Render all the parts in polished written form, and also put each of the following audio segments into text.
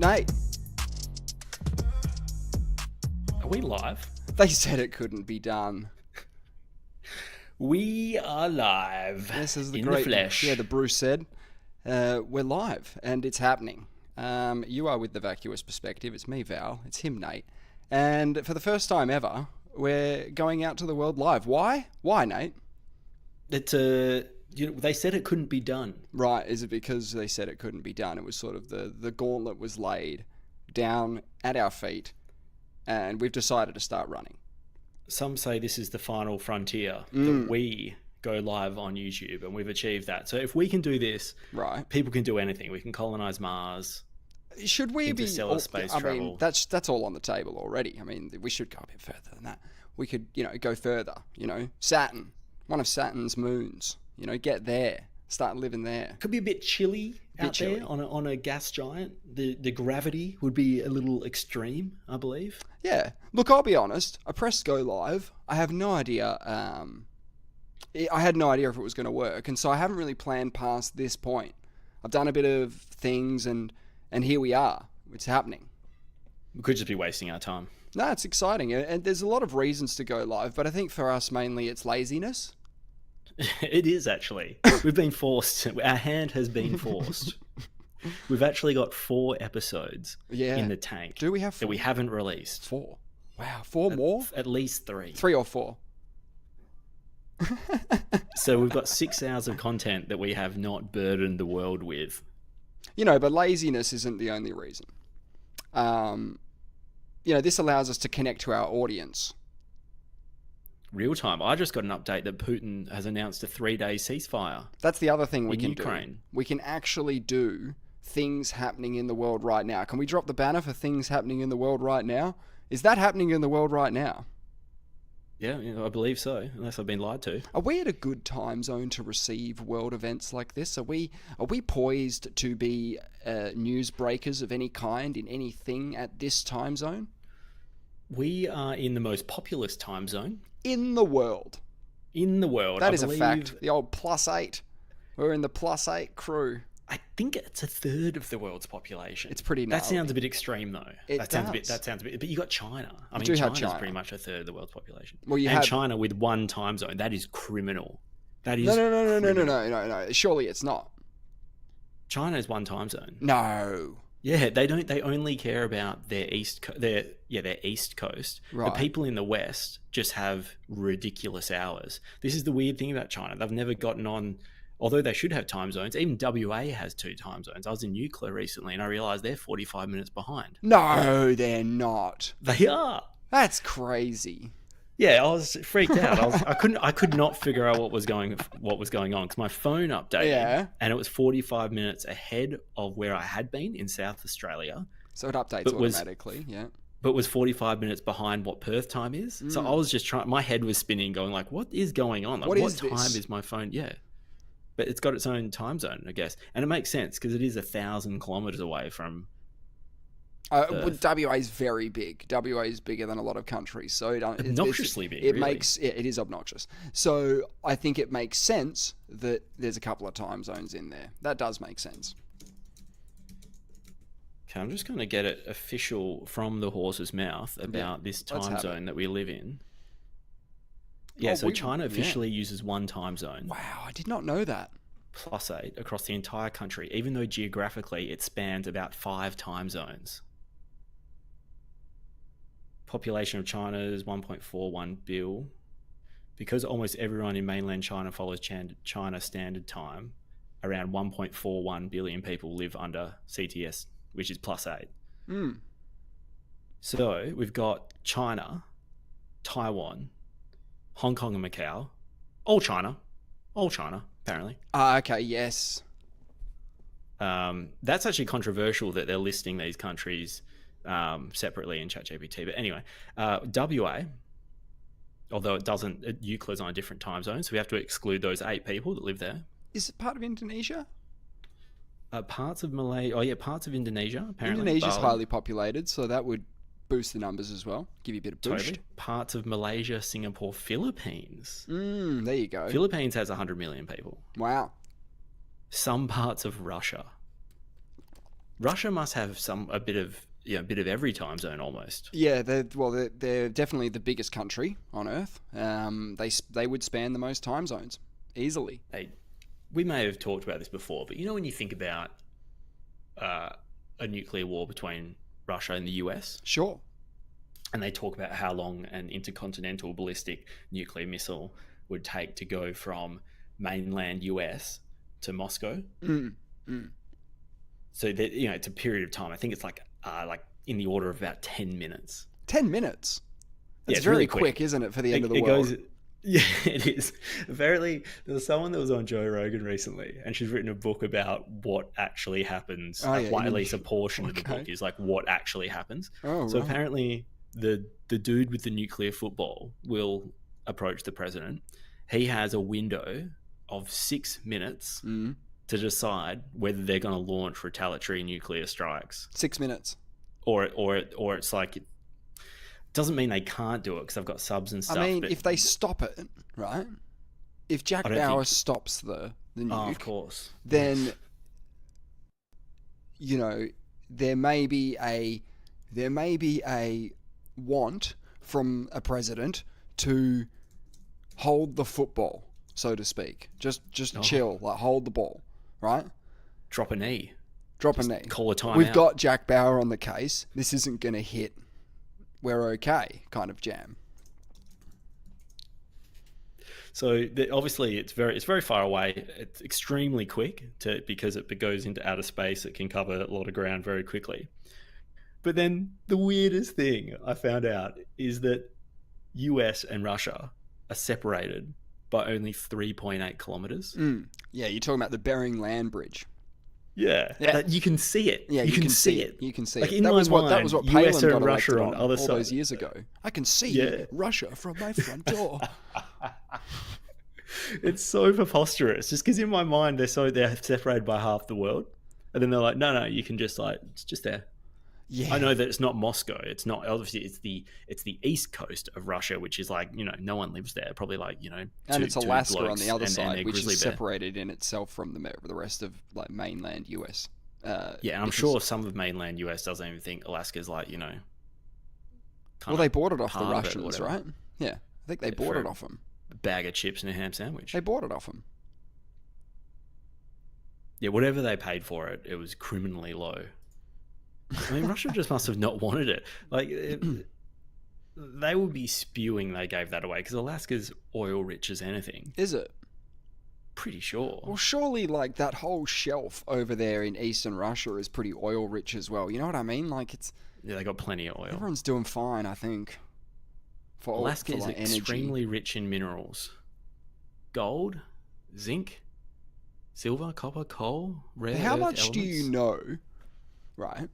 Nate, Are we live? they said it couldn't be done. We are live. This is the in great, the flesh. yeah, the Bruce said, we're live and it's happening. You are with the vacuous perspective. It's me, Val. It's him, Nate. And for the first time ever, we're going out to the world live. Why? Why, Nate? They said it couldn't be done. Right. Is it because they said it couldn't be done? It was sort of the gauntlet was laid down at our feet and we've decided to start running. Some say this is the final frontier, that we go live on YouTube, and we've achieved that. So if we can do this, right, people can do anything. We can colonize Mars. Should we be interstellar space travel? I mean, that's all on the table already. I mean, we should go a bit further than that. We could, go further. Saturn, one of Saturn's moons. Get there, start living there. Could be a bit chilly out there on a gas giant. The gravity would be a little extreme, I believe. Yeah. Look, I'll be honest. I pressed go live. I have no idea. I had no idea if it was going to work, and so I haven't really planned past this point. I've done a bit of things, and here we are. It's happening. We could just be wasting our time. No, it's exciting, and there's a lot of reasons to go live, but I think for us mainly it's laziness. It is actually. We've been forced. Our hand has been forced. We've actually got 4 episodes in the tank. Do we have 4? That we haven't released? 4. Wow, 4 more? At least 3. 3 or 4. So we've got 6 hours of content that we have not burdened the world with. But laziness isn't the only reason. This allows us to connect to our audience. Real time. I just got an update that Putin has announced a 3-day ceasefire. That's the other thing we can Ukraine. do. We can actually do things happening in the world right now. Can we drop the banner for things happening in the world right now? Is that happening in the world right now? Yeah, I believe so, unless I've been lied to. Are we at a good time zone to receive world events like this? Are we poised to be newsbreakers of any kind in anything at this time zone? We are in the most populous time zone. In the world. In the world. That is a fact. The old +8. We're in the +8 crew. I think it's a third of the world's population. It's pretty gnarly. That sounds a bit extreme, though. That sounds a bit. But you got China. I mean, China's pretty much a third of the world's population. Well, China with one time zone. That is criminal. That is no. Surely it's not. China is one time zone. No. Yeah, they don't. They only care about their east coast. Right. The people in the west just have ridiculous hours. This is the weird thing about China. They've never gotten on. Although they should have time zones, even WA has 2 time zones. I was in Euclid recently and I realised they're 45 minutes behind. No, they're not. They are. That's crazy. Yeah, I was freaked out. I could not figure out what was going on because my phone updated and it was 45 minutes ahead of where I had been in South Australia. So it updates automatically, yeah. But was 45 minutes behind what Perth time is. So I was just my head was spinning, going like, what is going on? Like, what time is my phone? Yeah. But it's got its own time zone, I guess. And it makes sense because it is 1,000 kilometres away from WA is very big. WA is bigger than a lot of countries. So obnoxiously big, it is obnoxious. So I think it makes sense that there's a couple of time zones in there. That does make sense. Okay, I'm just going to get it official from the horse's mouth about this time zone that we live in. Yeah, China officially uses one time zone. Wow, I did not know that. +8 across the entire country, even though geographically it spans about 5 time zones. Population of China is 1.41 billion. Because almost everyone in mainland China follows China Standard Time, around 1.41 billion people live under CTS, which is +8. So we've got China, Taiwan, Hong Kong and Macau, all China, apparently. Okay, yes. That's actually controversial that they're listing these countries separately in ChatGPT. But anyway, WA, although Euclid's on a different time zone, so we have to exclude those 8 people that live there. Is it part of Indonesia? Parts of Malaysia. Parts of Indonesia, apparently. Indonesia's highly populated, so that would boost the numbers as well. Give you a bit of boost. Totally. Parts of Malaysia, Singapore, Philippines. There you go. Philippines has 100 million people. Wow. Some parts of Russia. Russia must have a bit of every time zone almost. Yeah, they're definitely the biggest country on Earth. They would span the most time zones easily. Hey, we may have talked about this before, but when you think about a nuclear war between Russia and the US, sure, and they talk about how long an intercontinental ballistic nuclear missile would take to go from mainland US to Moscow. So that it's a period of time. I think it's like in the order of about 10 minutes. 10 minutes. That's very really quick, isn't it, for the end of the world? Yeah, it is. Apparently, there was someone that was on Joe Rogan recently, and she's written a book about what actually happens. At least a portion of the book is like what actually happens. So apparently, the dude with the nuclear football will approach the president. He has a window of 6 minutes to decide whether they're going to launch retaliatory nuclear strikes. 6 minutes. Or it's like, it doesn't mean they can't do it because I've got subs and stuff. I mean, if they stop it, right? If Jack Bauer stops the nuke, of course, then there may be a want from a president to hold the football, so to speak. Just chill, like hold the ball, right? Drop a knee. Call a timeout. We've got Jack Bauer on the case. This isn't going to hit. We're okay, kind of jam. So obviously it's very far away. It's extremely quick because it goes into outer space. It can cover a lot of ground very quickly. But then the weirdest thing I found out is that US and Russia are separated by only 3.8 kilometers. Yeah, you're talking about the Bering Land Bridge. Yeah. You can see it. Yeah, you can see it. You can see it. That was what Palin US and Russia on the other all side. Those years ago. I can see Russia from my front door. It's so preposterous. Just because in my mind they're separated by half the world, and then they're like, no, you can just it's just there. Yeah. I know that it's not Moscow. It's not, obviously it's the east coast of Russia, which is like, no one lives there. Probably like, and it's Alaska on the other side, which is separated in itself from the rest of like mainland US. Yeah, and I'm sure some of mainland US doesn't even think Alaska's like, well, they bought it off the Russians, right? Yeah, I think they bought it off them. A bag of chips and a ham sandwich. They bought it off them. Yeah, whatever they paid for it, it was criminally low. I mean, Russia just must have not wanted it. Like, they would be spewing they gave that away because Alaska's oil rich as anything. Is it? Pretty sure. Well, surely, like, that whole shelf over there in eastern Russia is pretty oil rich as well. You know what I mean? Like, it's... Yeah, they got plenty of oil. Everyone's doing fine, I think. Alaska is extremely rich in minerals. Gold, zinc, silver, copper, coal, rare earth elements. How much elements. do you know, right?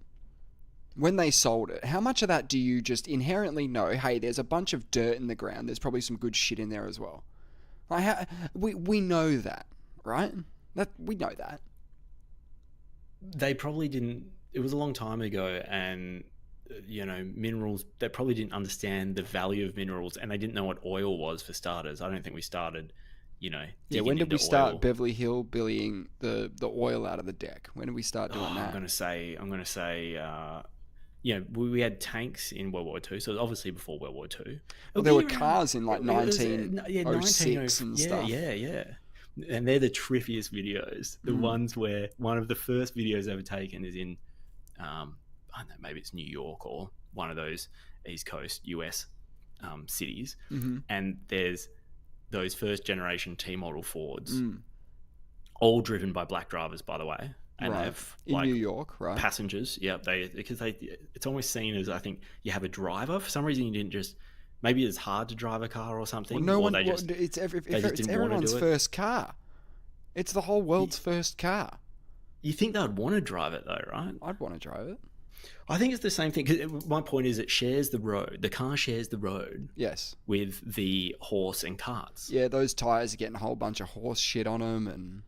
When they sold it, how much of that do you just inherently know, hey, there's a bunch of dirt in the ground, there's probably some good shit in there as well? Like, we know that, right? We know that. They probably didn't, it was a long time ago, and, minerals, they probably didn't understand the value of minerals, and they didn't know what oil was for starters. I don't think we started, yeah, when did we start Beverly Hill billying the oil out of the deck? When did we start doing that? I'm going to say, we had tanks in World War II, so it was obviously before World War II. Well, there were cars in like 1906 and stuff. Yeah. And they're the trippiest videos. The ones where one of the first videos ever taken is in, I don't know, maybe it's New York or one of those East Coast US cities. And there's those first generation T model Fords, all driven by black drivers, by the way. And right. they have, in New York, right? Passengers, yeah. It's almost seen as, I think, you have a driver. For some reason, you didn't just. Maybe it's hard to drive a car or something. Well, no one. It's everyone's first car. It's the whole world's first car. You think they'd want to drive it though, right? I'd want to drive it. I think it's the same thing. 'Cause my point is, it shares the road. The car shares the road. Yes. With the horse and carts. Yeah, those tires are getting a whole bunch of horse shit on them and.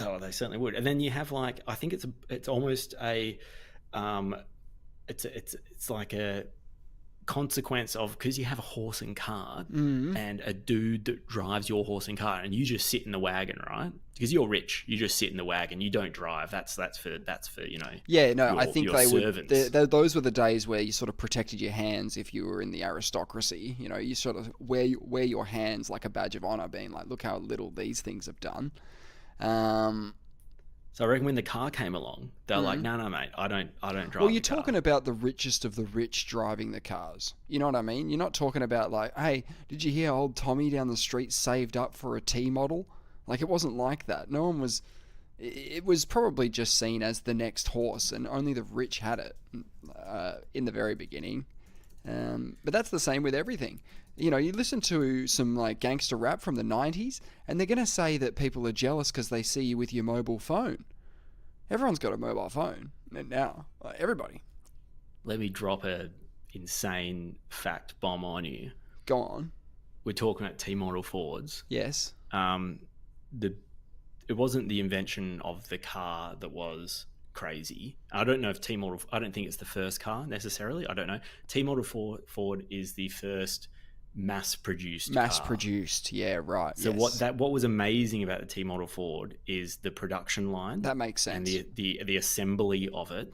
Oh, they certainly would. And then you have like, I think it's almost a, it's like a consequence of, because you have a horse and cart and a dude that drives your horse and cart, and you just sit in the wagon, right? Because you're rich, you just sit in the wagon, you don't drive. That's for Yeah, no, your, I think your they servants. would. Those were the days where you sort of protected your hands if you were in the aristocracy. You sort of wear your hands like a badge of honor, being like, look how little these things have done. So I reckon when the car came along, they're like, no, mate, I don't drive. Well, you're talking about the richest of the rich driving the cars. You know what I mean? You're not talking about like, hey, did you hear old Tommy down the street saved up for a T model? Like, it wasn't like that. No one was. It was probably just seen as the next horse, and only the rich had it in the very beginning. But that's the same with everything. You listen to some like gangster rap from the 90s, and they're going to say that people are jealous because they see you with your mobile phone. Everyone's got a mobile phone now. Like, everybody. Let me drop a insane fact bomb on you. Go on. We're talking about T-model Fords. Yes. It wasn't the invention of the car that was crazy. I don't know if I don't think it's the first car necessarily. I don't know. T-model Ford is the first mass-produced car. Yeah, right. So yes. what was amazing about the T-model Ford is the production line. That makes sense. And the assembly of it.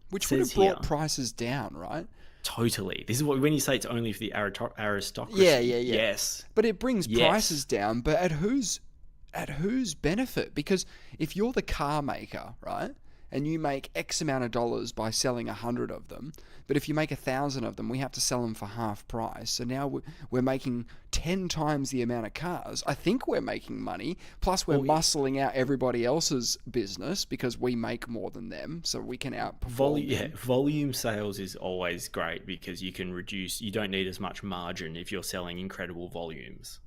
Which would have brought prices down, right? Totally. This is when you say it's only for the aristocracy. Yeah. Yes. But it brings prices down, but at whose benefit? Because if you're the car maker, right, and you make X amount of dollars by selling 100 of them, but if you make 1,000 of them, we have to sell them for half price. So now we're making 10 times the amount of cars. I think we're making money. Plus, we're muscling out everybody else's business because we make more than them, so we can outperform them. Volume sales is always great because you don't need as much margin if you're selling incredible volumes.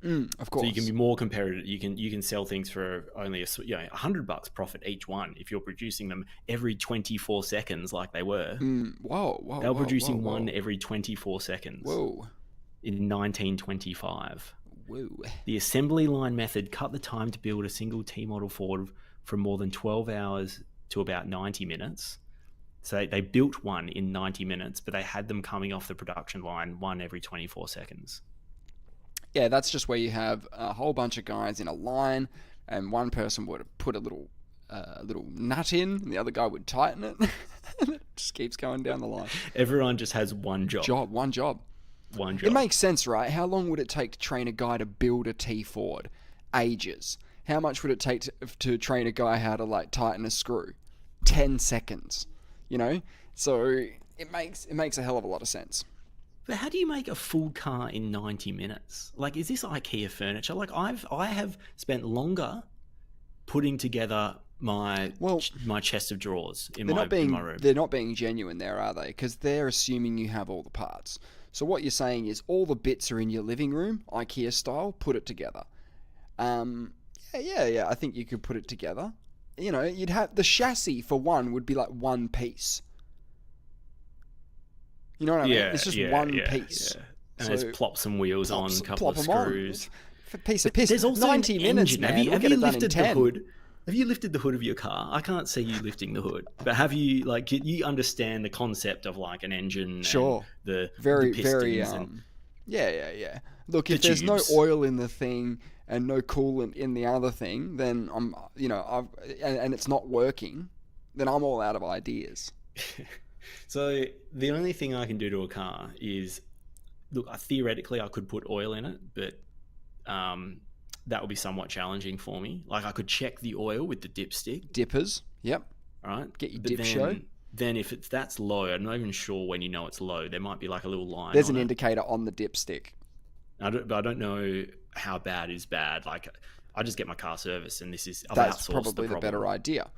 Of course. So you can be more competitive. You can sell things for only $100 profit each one if you're producing them every 24 seconds like they were. Whoa! They were producing one every 24 seconds. Whoa! In 1925. Whoa! The assembly line method cut the time to build a single T-model Ford from more than 12 hours to about 90 minutes. So they built one in 90 minutes, but they had them coming off the production line one every 24 seconds. Yeah, that's just where you have a whole bunch of guys in a line, and one person would put a little nut in, and the other guy would tighten it, and it just keeps going down the line. Everyone just has one job. One job. It makes sense, right? How long would it take to train a guy to build a T Ford? Ages. How much would it take to train a guy how to like tighten a screw? 10 seconds. So it makes a hell of a lot of sense. But how do you make a full car in 90 minutes? Like, is this IKEA furniture? Like, I have spent longer putting together my chest of drawers in my room. They're not being genuine there, are they? Because they're assuming you have all the parts. So what you're saying is all the bits are in your living room, IKEA style, put it together. Yeah, I think you could put it together. You'd have the chassis for one would be like one piece. You know what I mean? It's just one piece. Yeah. And so just plop some wheels on, a couple of screws. Piece of piss. There's also 90 minutes, man. Have you lifted the hood? Have you lifted the hood of your car? I can't see you lifting the hood. But have you, you understand the concept of like an engine? Sure. And very, the pistons very. Yeah. Look, if there's no oil in the thing and no coolant in the other thing, then and it's not working, then I'm all out of ideas. So the only thing I can do to a car is, look, theoretically I could put oil in it, but that would be somewhat challenging for me. Like, I could check the oil with the dipstick. Dippers, yep. All right. Get your dip show. Then if that's low, I'm not even sure when it's low. There might be like a little line. There's an indicator on the dipstick. But I don't know how bad is bad. Like, I just get my car serviced, and that's probably the better idea.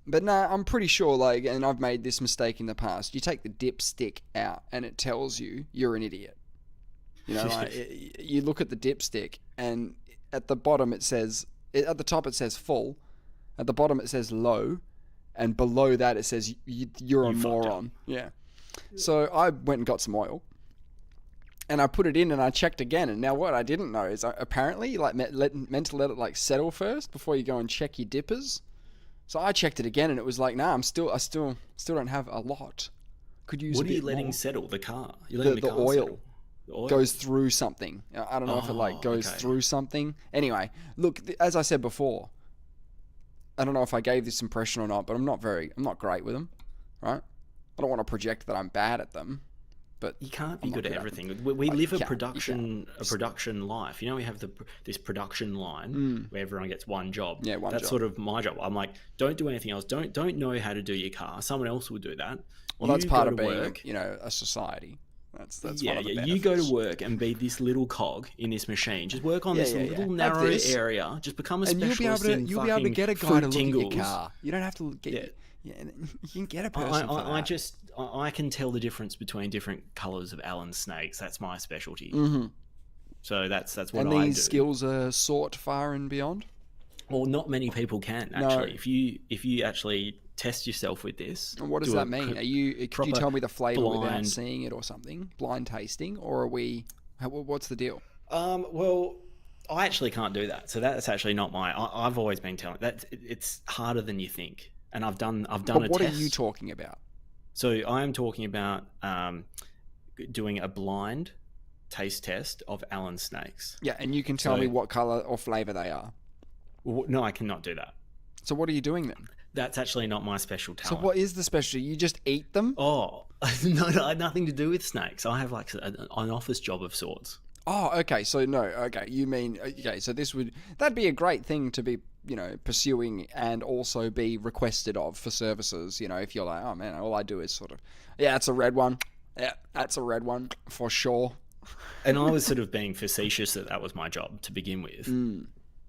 But no, I'm pretty sure, and I've made this mistake in the past, you take the dipstick out and it tells you you're an idiot. You look at the dipstick and at the bottom at the top it says full, at the bottom it says low, and below that it says you're a moron. Yeah. So I went and got some oil and I put it in and I checked again, and now what I didn't know is apparently meant to let it settle first before you go and check your dippers. So I checked it again, and it was like, nah, I still don't have a lot. could use What a are you bit letting more. settle the car? You're letting the car oil. settle. The oil Goes through something. I don't know if it like goes through something. Anyway, look, as I said before, I don't know if I gave this impression or not, but I'm not great with them, right? I don't want to project that I'm bad at them, but you can't be good at everything. We live a production life. You know, we have this production line where everyone gets one job. Yeah, one That's job. sort of my job. I'm like, don't do anything else. Don't know how to do your car. Someone else will do that. Well, that's part of being, a society. That's one of the benefits. You go to work and be this little cog in this machine. Just work on this little narrow area. Just become a specialist. And you'll be able to get a guy to look tingles. at your car. You don't have to get. Yeah, you can get a person for that. I can tell the difference between different colours of Allen snakes. That's my specialty. Mm-hmm. So that's what I do. And these skills are sought far and beyond. Well, not many people can actually. No. If you actually test yourself with this, and what does that mean? Could you tell me the flavour without seeing it or something? Blind tasting, or are we? What's the deal? Well, I actually can't do that. So that's actually not I've always been telling that it's harder than you think, and I've done a test. What are you talking about? So I am talking about doing a blind taste test of Allen snakes. Yeah, and you can tell me what colour or flavour they are. No, I cannot do that. So what are you doing then? That's actually not my special talent. So what is the specialty? You just eat them? Oh, no, I had nothing to do with snakes. I have like an office job of sorts. Oh, okay. So no, okay. You mean, okay, so that'd be a great thing to be, pursuing and also be requested of for services, if you're like, oh man, all I do is sort of, yeah, it's a red one. Yeah, that's a red one for sure. And I was sort of being facetious that was my job to begin with.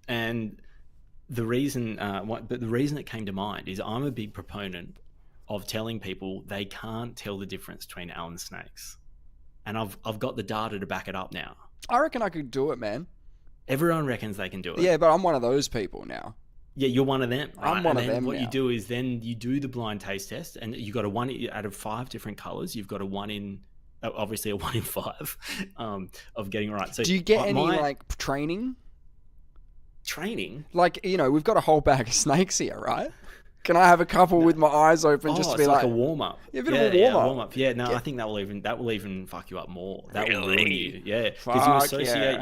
And the reason it came to mind is I'm a big proponent of telling people they can't tell the difference between Allen snakes, and I've got the data to back it up now. I reckon I could do it, man. Everyone reckons they can do it. Yeah, but I'm one of those people now. Yeah, you're one of them. Right? I'm one of them. What now. you do is then you do the blind taste test, and you got a 1 out of 5 different colors. You've got obviously a 1 in 5 of getting it right. So do you get any training? Training? Like, we've got a whole bag of snakes here, right? Can I have a couple with my eyes open just to be like a warm up? Yeah, a bit of a warm up. Yeah, no, I think that will even fuck you up more. That will ruin you. Yeah, because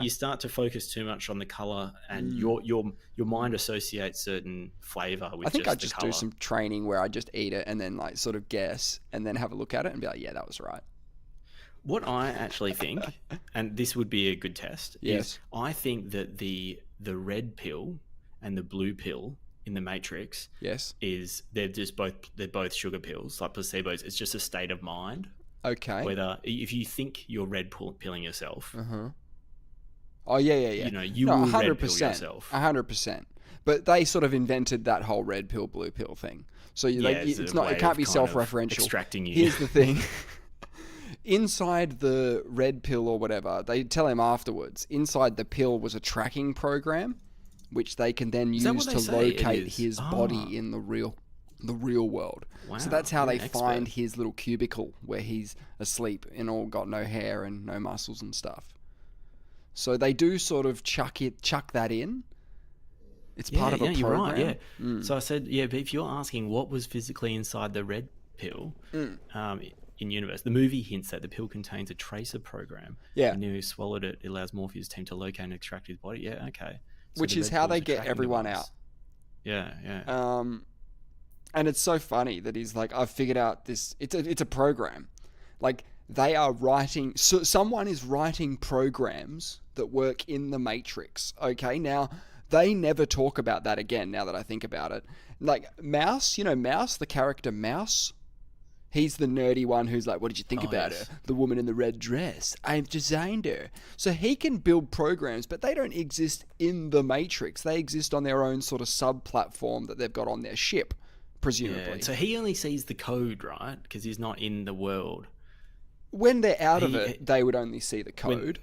you start to focus too much on the color, and your mind associates certain flavor with. I think I just do some training where I just eat it and then sort of guess and then have a look at it and be like, yeah, that was right. What I actually think, and this would be a good test, is I think that the red pill and the blue pill in the Matrix, they're both sugar pills, like placebos. It's just a state of mind. Okay. Whether if you think you're red pilling yourself, oh yeah. You will 100%, red pill yourself. 100%. But they sort of invented that whole red pill, blue pill thing. So it can't be self-referential. Extracting you. Here's the thing. Inside the red pill or whatever, they tell him afterwards, inside the pill was a tracking program, which they can then use to locate his body in the real world. Wow, so that's how they find his little cubicle where he's asleep and all got no hair and no muscles and stuff. So they do sort of chuck that in. It's part of a program. You're right, yeah. So I said, but if you're asking what was physically inside the red pill, in universe, the movie hints that the pill contains a tracer program. Yeah. And who swallowed it allows Morpheus' team to locate and extract his body. Yeah, okay. So which is how they get everyone out. Yeah. And it's so funny that he's like, I've figured out this. It's a program. Like they are writing. So someone is writing programs that work in the Matrix. Okay, now they never talk about that again. Now that I think about it, like Mouse, Mouse, the character Mouse. He's the nerdy one who's like, what did you think about her? The woman in the red dress. I've designed her. So he can build programs, but they don't exist in the Matrix. They exist on their own sort of sub-platform that they've got on their ship, presumably. Yeah, so he only sees the code, right? Because he's not in the world. When they're out of it, they would only see the code.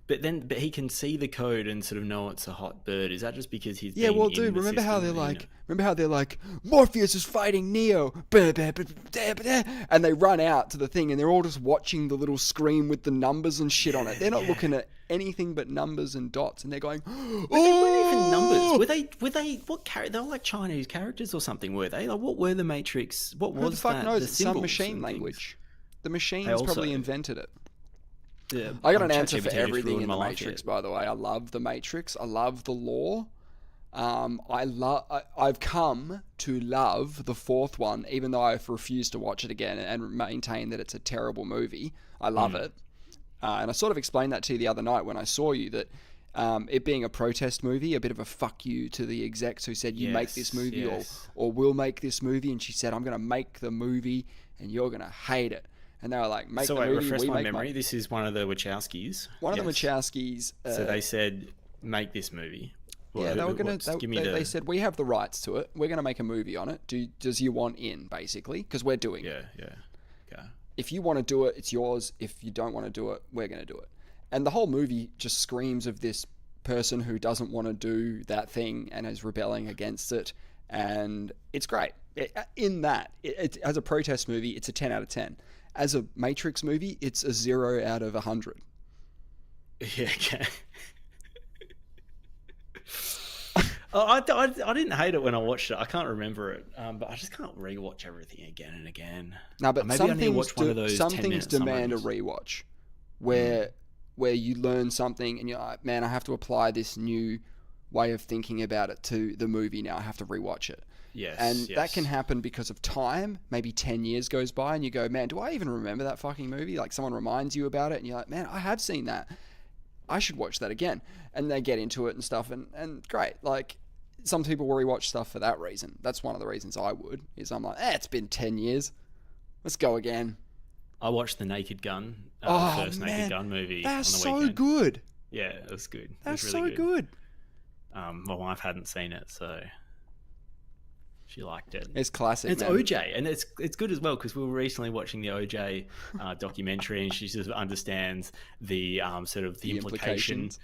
But he can see the code and sort of know it's a hot bird. Is that just because he's been well, dude, remember how they're like, Morpheus is fighting Neo, and they run out to the thing and they're all just watching the little screen with the numbers and shit on it. They're not looking at anything but numbers and dots, and they're going, oh, they weren't even numbers. Were they what character? They were like Chinese characters or something, were they? Like, what were the Matrix? What was Who the fuck that? knows? It's some machine language. The machines also, probably invented it. Yeah, I got an answer ChatGPT for just everything ruined in my the life Matrix, here. by the way. I love the Matrix. I love the lore. I've come to love the fourth one, even though I've refused to watch it again and maintain that it's a terrible movie. I love it. And I sort of explained that to you the other night when I saw you, that it being a protest movie, a bit of a fuck you to the execs who said, you make this movie or we'll make this movie. And she said, I'm going to make the movie and you're going to hate it. And they were like, make the movie, refresh we my make memory. This is one of the Wachowskis. One of the Wachowskis. So they said, make this movie. Well, yeah, they were going to. They said, we have the rights to it. We're going to make a movie on it. Does you want in, basically? Because we're doing it. Yeah. Okay. If you want to do it, it's yours. If you don't want to do it, we're going to do it. And the whole movie just screams of this person who doesn't want to do that thing and is rebelling against it. And it's great. As a protest movie, it's a 10 out of 10. As a Matrix movie, it's a 0 out of 100. Yeah, okay. I didn't hate it when I watched it. I can't remember it, but I just can't rewatch everything again and again. No, but maybe some I need to watch one of things, those some 10 things minute demand summaries. a rewatch, where you learn something and you're like, man, I have to apply this new way of thinking about it to the movie now. I have to rewatch it. Yes, and that can happen because of time. Maybe 10 years goes by and you go, man, do I even remember that fucking movie? Like someone reminds you about it and you're like, man, I have seen that. I should watch that again. And they get into it and stuff and great. Like some people will rewatch stuff for that reason. That's one of the reasons I would, is I'm like, it's been 10 years. Let's go again. I watched The Naked Gun, first Naked Gun movie that's on the weekend. so good. Yeah, it was good. That's it was really so good. My wife hadn't seen it, so she liked it. It's classic. And it's man. OJ, and it's good as well because we were recently watching the OJ documentary, and she just understands the sort of the implications.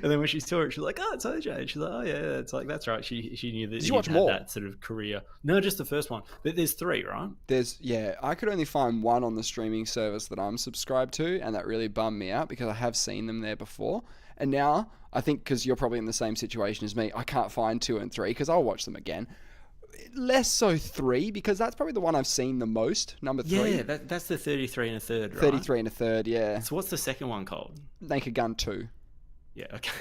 And then when she saw it, she was like, "Oh, it's OJ." And she's like, "Oh yeah, it's like that's right." She knew that Did he you watch had more? that sort of career. No, just the first one. But there's 3, right? I could only find one on the streaming service that I'm subscribed to, and that really bummed me out because I have seen them there before. And now I think because you're probably in the same situation as me, I can't find 2 and 3 because I'll watch them again. Less so 3 because that's probably the one I've seen the most. Number 3. Yeah, that's the 33 and a third, right? 33 and a third. Yeah. So what's the second one called? Naked Gun 2. Yeah. Okay.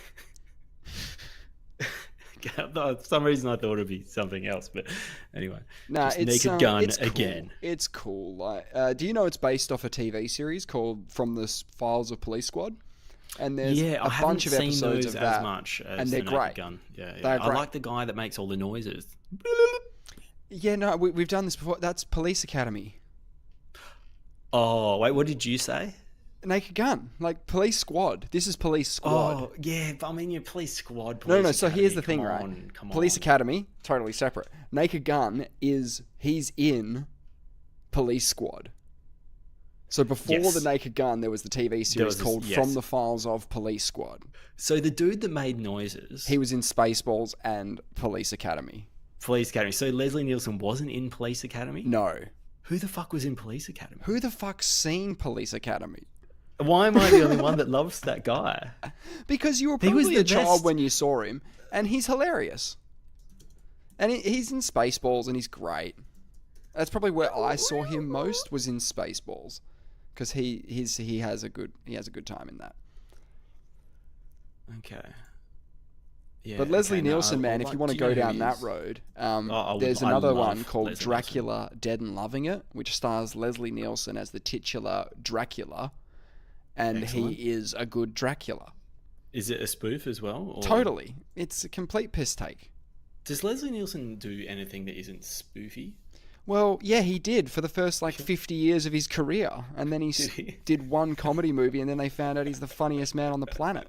For some reason I thought it'd be something else, but anyway. Nah, it's Naked Gun it's cool. again. It's cool. Like, do you know it's based off a TV series called From the Files of Police Squad? And there's a bunch of episodes of that, as much as and they're the Naked great. Gun. Yeah. They're I great. like the guy that makes all the noises. Yeah, no, we've done this before. That's Police Academy. Oh wait, what did you say? Naked Gun, like Police Squad. This is Police Squad. Oh yeah, but I mean your Police Squad. No. So Academy, here's the thing, right? Police Academy, totally separate. Naked Gun he's in Police Squad. So before the Naked Gun, there was the TV series called From the Files of Police Squad. So the dude that made noises, he was in Spaceballs and Police Academy. Police Academy. So Leslie Nielsen wasn't in Police Academy? No. Who the fuck was in Police Academy? Who the fuck's seen Police Academy? Why am I the only one that loves that guy? Because you were probably a child when you saw him, and he's hilarious. And he's in Spaceballs, and he's great. That's probably where I saw him most, was in Spaceballs, because he has a good time in that. Okay. Yeah, but Leslie Nielsen, man, if you want to go down that road, there's another one called Leslie Dracula Dead and Loving It, which stars Leslie Nielsen as the titular Dracula, and he is a good Dracula. Is it a spoof as well? Or... Totally. It's a complete piss take. Does Leslie Nielsen do anything that isn't spoofy? Well, yeah, he did for the first 50 years of his career, and then he did one comedy movie, and then they found out he's the funniest man on the planet.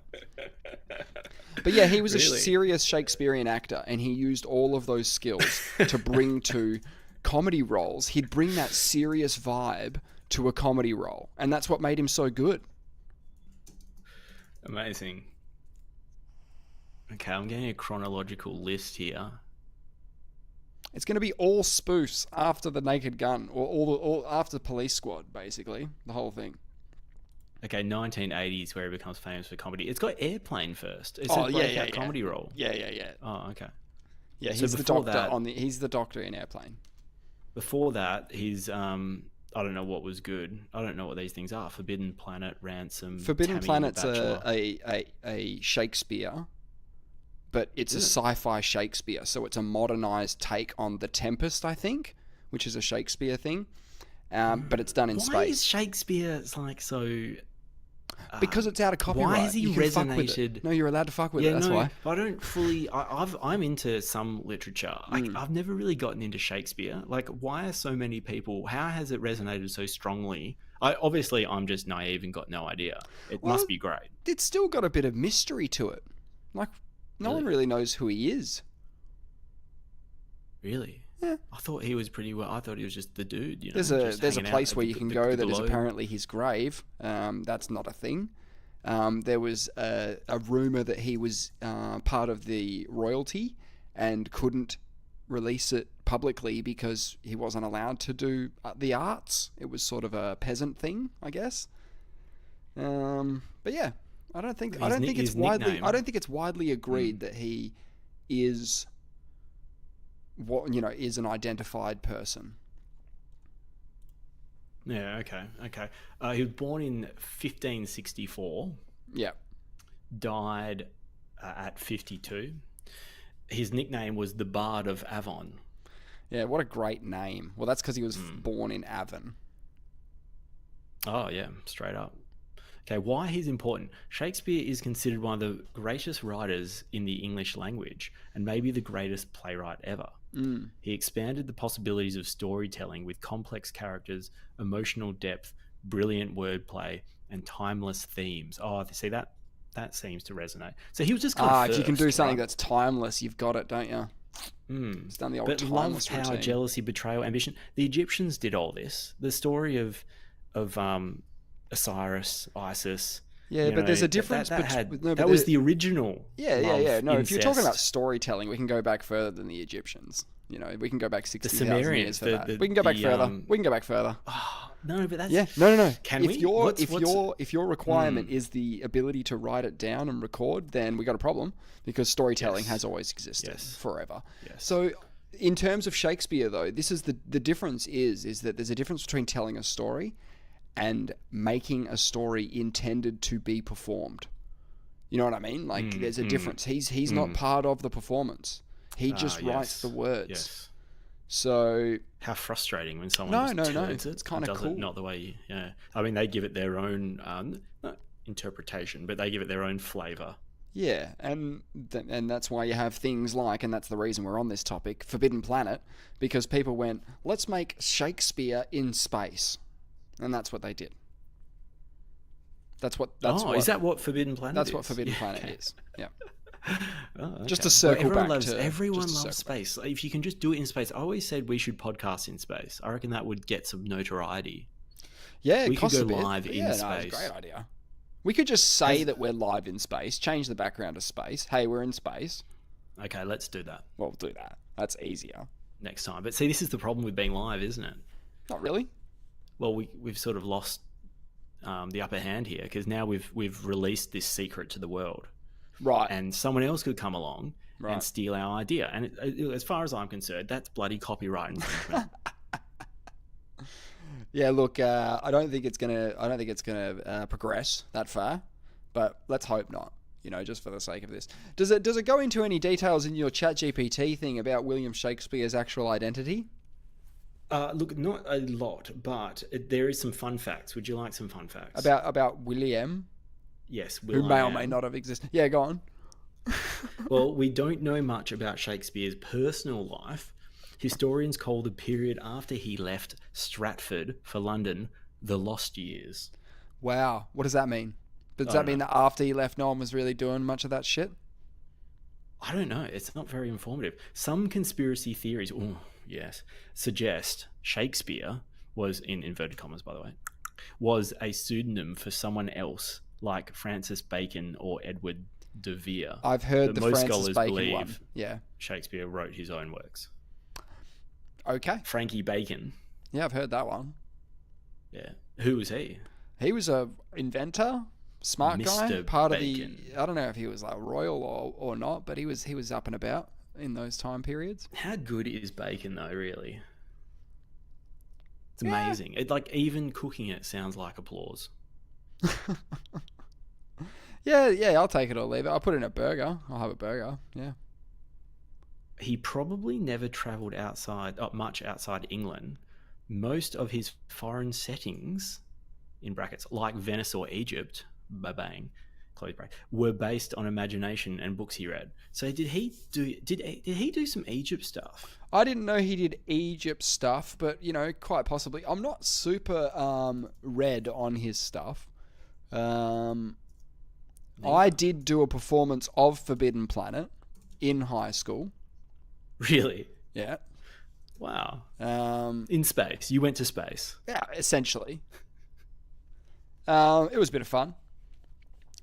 But yeah, he was a serious Shakespearean actor, and he used all of those skills to bring to comedy roles. He'd bring that serious vibe to a comedy role, and that's what made him so good. Amazing. Okay, I'm getting a chronological list here. It's going to be all spoofs after the Naked Gun, or all after Police Squad, basically, the whole thing. Okay, 1980s, where he becomes famous for comedy. It's got Airplane first. It's a comedy role. Yeah. Oh, okay. Yeah, So he's the doctor that... he's the doctor in Airplane. Before that, he's I don't know what was good. I don't know what these things are. Forbidden Planet, Ransom, Forbidden Tammy and the Planet's Bachelor. a Shakespeare, but it's a Is it? sci-fi Shakespeare, so it's a modernized take on The Tempest, I think, which is a Shakespeare thing, but it's done in Why space. is Shakespeare like so? Because it's out of copyright. Why has he You can fuck with resonated? it. No, you're allowed to fuck with it. That's why. I don't fully. I'm into some literature. I've never really gotten into Shakespeare. Like, why are so many people? How has it resonated so strongly? Obviously, I'm just naive and got no idea. It must be great. It's still got a bit of mystery to it. Like, no one really knows who he is. Really? Yeah. I thought he was pretty well. I thought he was just the dude. You know, There's a place where you can go that is apparently his grave. That's not a thing. There was a rumor that he was part of the royalty and couldn't release it publicly because he wasn't allowed to do the arts. It was sort of a peasant thing, I guess. But yeah, I don't think it's widely agreed that he is is an identified person. Yeah. Okay. He was born in 1564. Yeah. Died at 52. His nickname was the Bard of Avon. Yeah, what a great name. Well, that's because he was born in Avon. Oh, yeah, straight up. Okay, why he's important. Shakespeare is considered one of the greatest writers in the English language and maybe the greatest playwright ever. He expanded the possibilities of storytelling with complex characters, emotional depth, brilliant wordplay, and timeless themes. Oh, see that? That seems to resonate. So he was just kind of if you can do something that's timeless, you've got it, don't you? It's done the old timeless love, power, routine. jealousy, betrayal, ambition. The Egyptians did all this. The story of Osiris, Isis. Yeah, but there's a difference. That was the original. Yeah. No, incest. if you're talking about storytelling, we can go back further than the Egyptians. You know, we can go back 60,000 years for that. We can go back further. We can go back further. No, but that's... Yeah, no. Can we? If your requirement is the ability to write it down and record, then we got a problem because storytelling has always existed forever. Yes. So in terms of Shakespeare, though, this is the difference is that there's a difference between telling a story and making a story intended to be performed. You know what I mean? Like, there's a difference. He's not part of the performance. He just writes the words. Yes. So how frustrating when someone no, turns it's kind of cool. Not the way. I mean, they give it their own not interpretation, but they give it their own flavor. Yeah, and that's why you have things like, and that's the reason we're on this topic, Forbidden Planet, because people went, let's make Shakespeare in space. And that's what they did. That's what. Is that what Forbidden Planet is? That's what Forbidden Planet is. Yeah. Okay. Just to circle back to... Everyone loves space. If you can just do it in space. I always said we should podcast in space. I reckon that would get some notoriety. Yeah, we could go live in space. No, it's a great idea. We could just say that we're live in space, change the background to space. Hey, we're in space. Okay, let's do that. We'll do that. That's easier. Next time. But see, this is the problem with being live, isn't it? Not really. Well, we've sort of lost the upper hand here because now we've released this secret to the world, right? And someone else could come along and steal our idea. And as far as I'm concerned, that's bloody copyright infringement. Yeah, look, I don't think it's gonna progress that far, but let's hope not. You know, just for the sake of this, does it go into any details in your ChatGPT thing about William Shakespeare's actual identity? Look, not a lot, but there is some fun facts. Would you like some fun facts about William? Yes, who may or may not have existed. Yeah, go on. Well, we don't know much about Shakespeare's personal life. Historians call the period after he left Stratford for London the lost years. Wow, what does that mean? Does that mean that after he left, no one was really doing much of that shit? I don't know. It's not very informative. Some conspiracy theories, suggest Shakespeare was, in inverted commas by the way, was a pseudonym for someone else like Francis Bacon or Edward de Vere. I've heard the most Francis scholars Bacon believe one. Yeah. Shakespeare wrote his own works. Okay. Frankie Bacon. Yeah, I've heard that one. Yeah. Who was he? He was a inventor, smart Mr. guy, part Bacon. of the... I don't know if he was like royal or not, but he was up and about in those time periods. How good is Bacon though, really? It's amazing. It like even cooking it sounds like applause. Yeah, I'll take it or leave it. I'll put it in a burger. I'll have a burger. Yeah. He probably never travelled much outside England. Most of his foreign settings, in brackets, like Venice or Egypt, bang, close bracket, were based on imagination and books he read. So did he do some Egypt stuff? I didn't know he did Egypt stuff, but quite possibly. I'm not super read on his stuff. I did do a performance of Forbidden Planet in high school. Really? Yeah. Wow. In space. You went to space. Yeah, essentially. It was a bit of fun.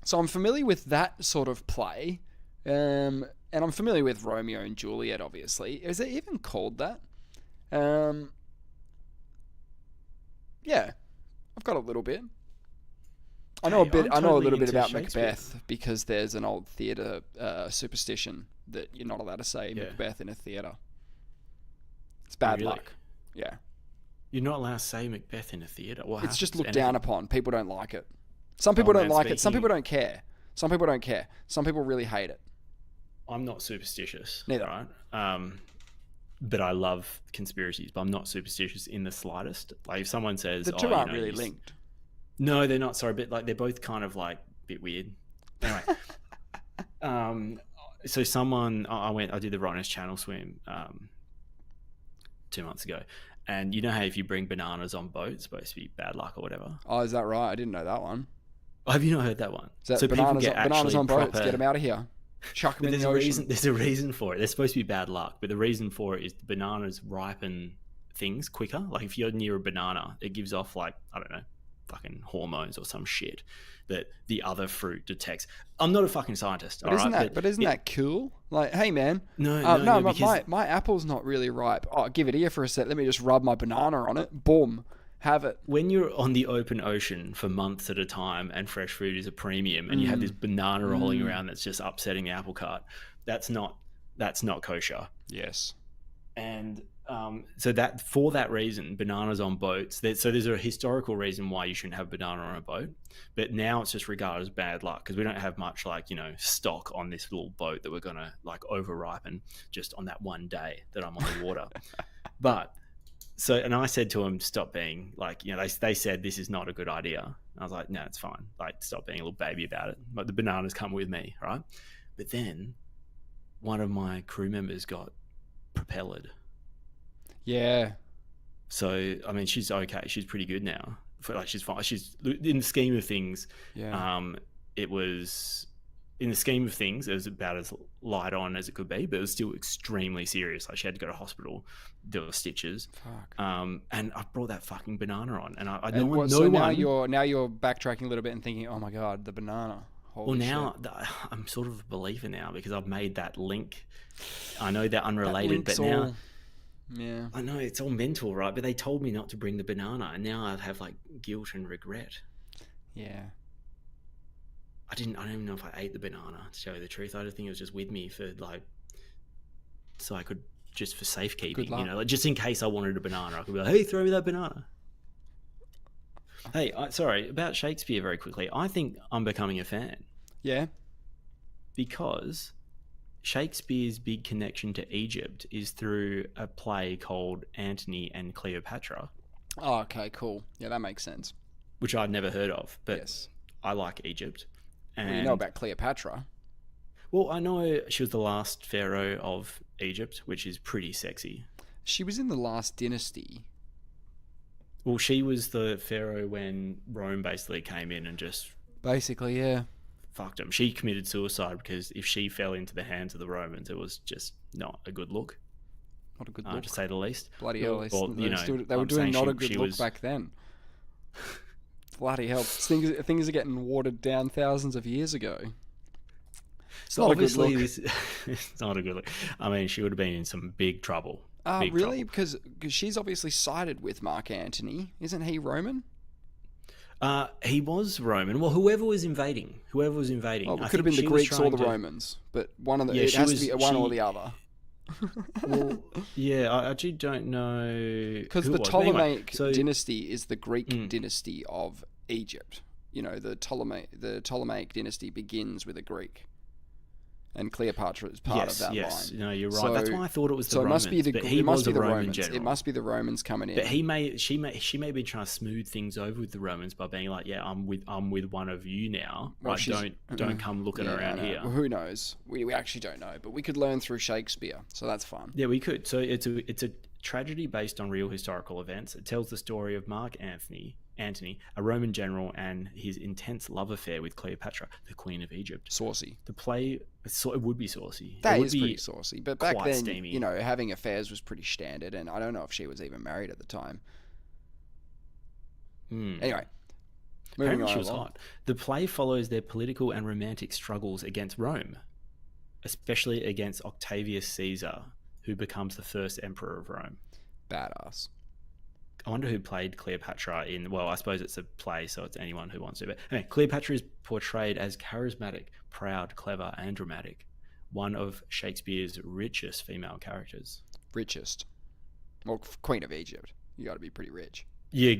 So I'm familiar with that sort of play. And I'm familiar with Romeo and Juliet, obviously. Is it even called that? Yeah. I've got a little bit. I know a little bit about Macbeth because there's an old theatre superstition that you're not allowed to say Macbeth in a theatre. It's bad luck. Yeah. You're not allowed to say Macbeth in a theatre? It's just looked down upon. People don't like it. Some people don't like it. Some people don't care. Some people don't care. Some people really hate it. I'm not superstitious. Neither. Right? But I love conspiracies, but I'm not superstitious in the slightest. Like if someone says... The two aren't really linked. No, they're not. Sorry, but like they're both kind of like a bit weird. Anyway, so I did the Rhinos Channel swim 2 months ago, and you know how if you bring bananas on boats, it's supposed to be bad luck or whatever. Oh, is that right? I didn't know that one. Have you not heard that one? So bananas on boats, get them out of here. Chuck them in the ocean. There's a reason for it. They're supposed to be bad luck, but the reason for it is the bananas ripen things quicker. Like if you're near a banana, it gives off like, I don't know, fucking hormones or some shit that the other fruit detects. I'm not a fucking scientist, but isn't that cool? Like, hey man, no, my apple's not really ripe. Oh, give it here for a sec. Let me just rub my banana on it. Boom, have it. When you're on the open ocean for months at a time and fresh food is a premium, and you have this banana rolling around that's just upsetting the apple cart, that's not kosher. Yes, and so that for that reason, bananas on boats. So there's a historical reason why you shouldn't have banana on a boat, but now it's just regarded as bad luck because we don't have much stock on this little boat that we're gonna like over ripen just on that one day that I'm on the water. And I said to them, stop being like, they said this is not a good idea. I was like, no, it's fine. Like, stop being a little baby about it. But the bananas come with me, right? But then one of my crew members got propelled. Yeah. So, I mean, she's okay. She's pretty good now. She's fine. She's in the scheme of things. Yeah. It was about as light on as it could be, but it was still extremely serious. Like she had to go to hospital. There were stitches. Fuck. And I brought that fucking banana on, and now you're backtracking a little bit and thinking, oh my god, the banana. Holy shit. I'm sort of a believer now because I've made that link. I know they're unrelated, but now. Yeah, I know it's all mental, right? But they told me not to bring the banana, and now I have like guilt and regret. Yeah, I don't even know if I ate the banana, to tell you the truth. I just think it was just with me so I could just for safekeeping, like just in case I wanted a banana, I could be like, hey, throw me that banana. Hey, sorry about Shakespeare very quickly. I think I'm becoming a fan. Yeah, because Shakespeare's big connection to Egypt is through a play called Antony and Cleopatra. Oh, okay, cool. Yeah, that makes sense. Which I'd never heard of, but yes. I like Egypt. And well, you know about Cleopatra? Well, I know she was the last pharaoh of Egypt, which is pretty sexy. She was in the last dynasty. Well, she was the pharaoh when Rome basically came in and just... Basically, yeah. Fucked them. She committed suicide because if she fell into the hands of the Romans, it was just not a good look. Not a good look, to say the least. Bloody hell! They were doing not a good look back then. Bloody hell! Things are getting watered down thousands of years ago. It's not obviously a good look. It's not a good look. I mean, she would have been in some big trouble. Really? Because she's obviously sided with Mark Antony. Isn't he Roman? He was Roman. Well, whoever was invading. Well, it could have been the Greeks or the Romans, but one of the. It has to be one or the other. Well, yeah, I actually don't know because who the it was. But anyway, Ptolemaic so dynasty is the Greek dynasty of Egypt. You know, the Ptolemaic dynasty begins with a Greek, and Cleopatra is part of that line. No, you're right. So, That's why I thought it was the so Romans. it must be the but he it must was be a the Roman Romans. general. It must be the Romans coming in. But she may be trying to smooth things over with the Romans by being like, yeah, I'm with one of you now. Well, right? Don't come looking around here. Well, who knows? We actually don't know, but we could learn through Shakespeare, so that's fun. Yeah, we could. So it's a tragedy based on real historical events. It tells the story of Mark Antony, a Roman general, and his intense love affair with Cleopatra, the Queen of Egypt. Saucy. The play, it would be saucy. That it is pretty saucy. But back then, steamy. you know, having affairs was pretty standard, and I don't know if she was even married at the time. Anyway, moving on. She was hot. The play follows their political and romantic struggles against Rome, especially against Octavius Caesar, who becomes the first emperor of Rome. Badass. I wonder who played Cleopatra in... Well, I suppose it's a play, so it's anyone who wants to. But anyway, Cleopatra is portrayed as charismatic, proud, clever, and dramatic. One of Shakespeare's richest female characters. Richest. Well, Queen of Egypt. You got to be pretty rich. Yeah.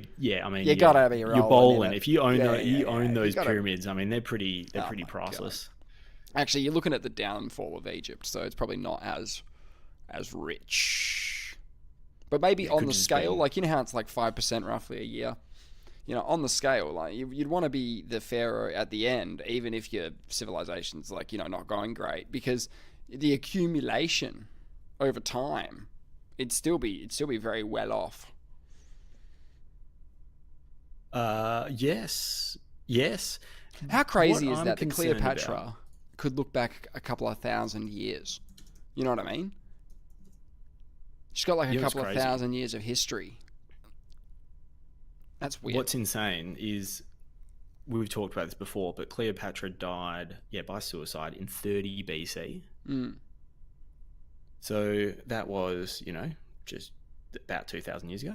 I mean, you got to be rolling. You're bowling. If you own own those pyramids, I mean, they're pretty priceless. God. Actually, you're looking at the downfall of Egypt, so it's probably not as rich. But maybe on the scale, like, you know how it's like 5% roughly a year? You know, on the scale, like, you'd want to be the pharaoh at the end, even if your civilization's, like, you know, not going great, because the accumulation over time, it'd still be very well off. Yes. How crazy is that Cleopatra could look back a couple of thousand years? You know what I mean? She's got like a couple of thousand years of history. That's weird. What's insane is, we've talked about this before, but Cleopatra died, by suicide in 30 BC. So that was, just about 2,000 years ago.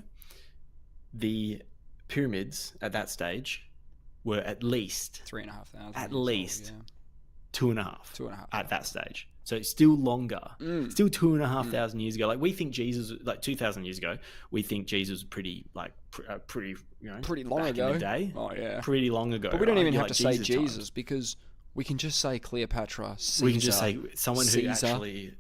The pyramids at that stage were at least 3,500. At least 2.5. 2.5 at that stage. So still longer. Still 2,500 years ago. Like, we think Jesus, like 2,000 years ago, we think Jesus was pretty long ago. In the day. Oh yeah, pretty long ago. But we don't even have to say Jesus because we can just say Cleopatra. Caesar, we can just say someone Caesar, who actually,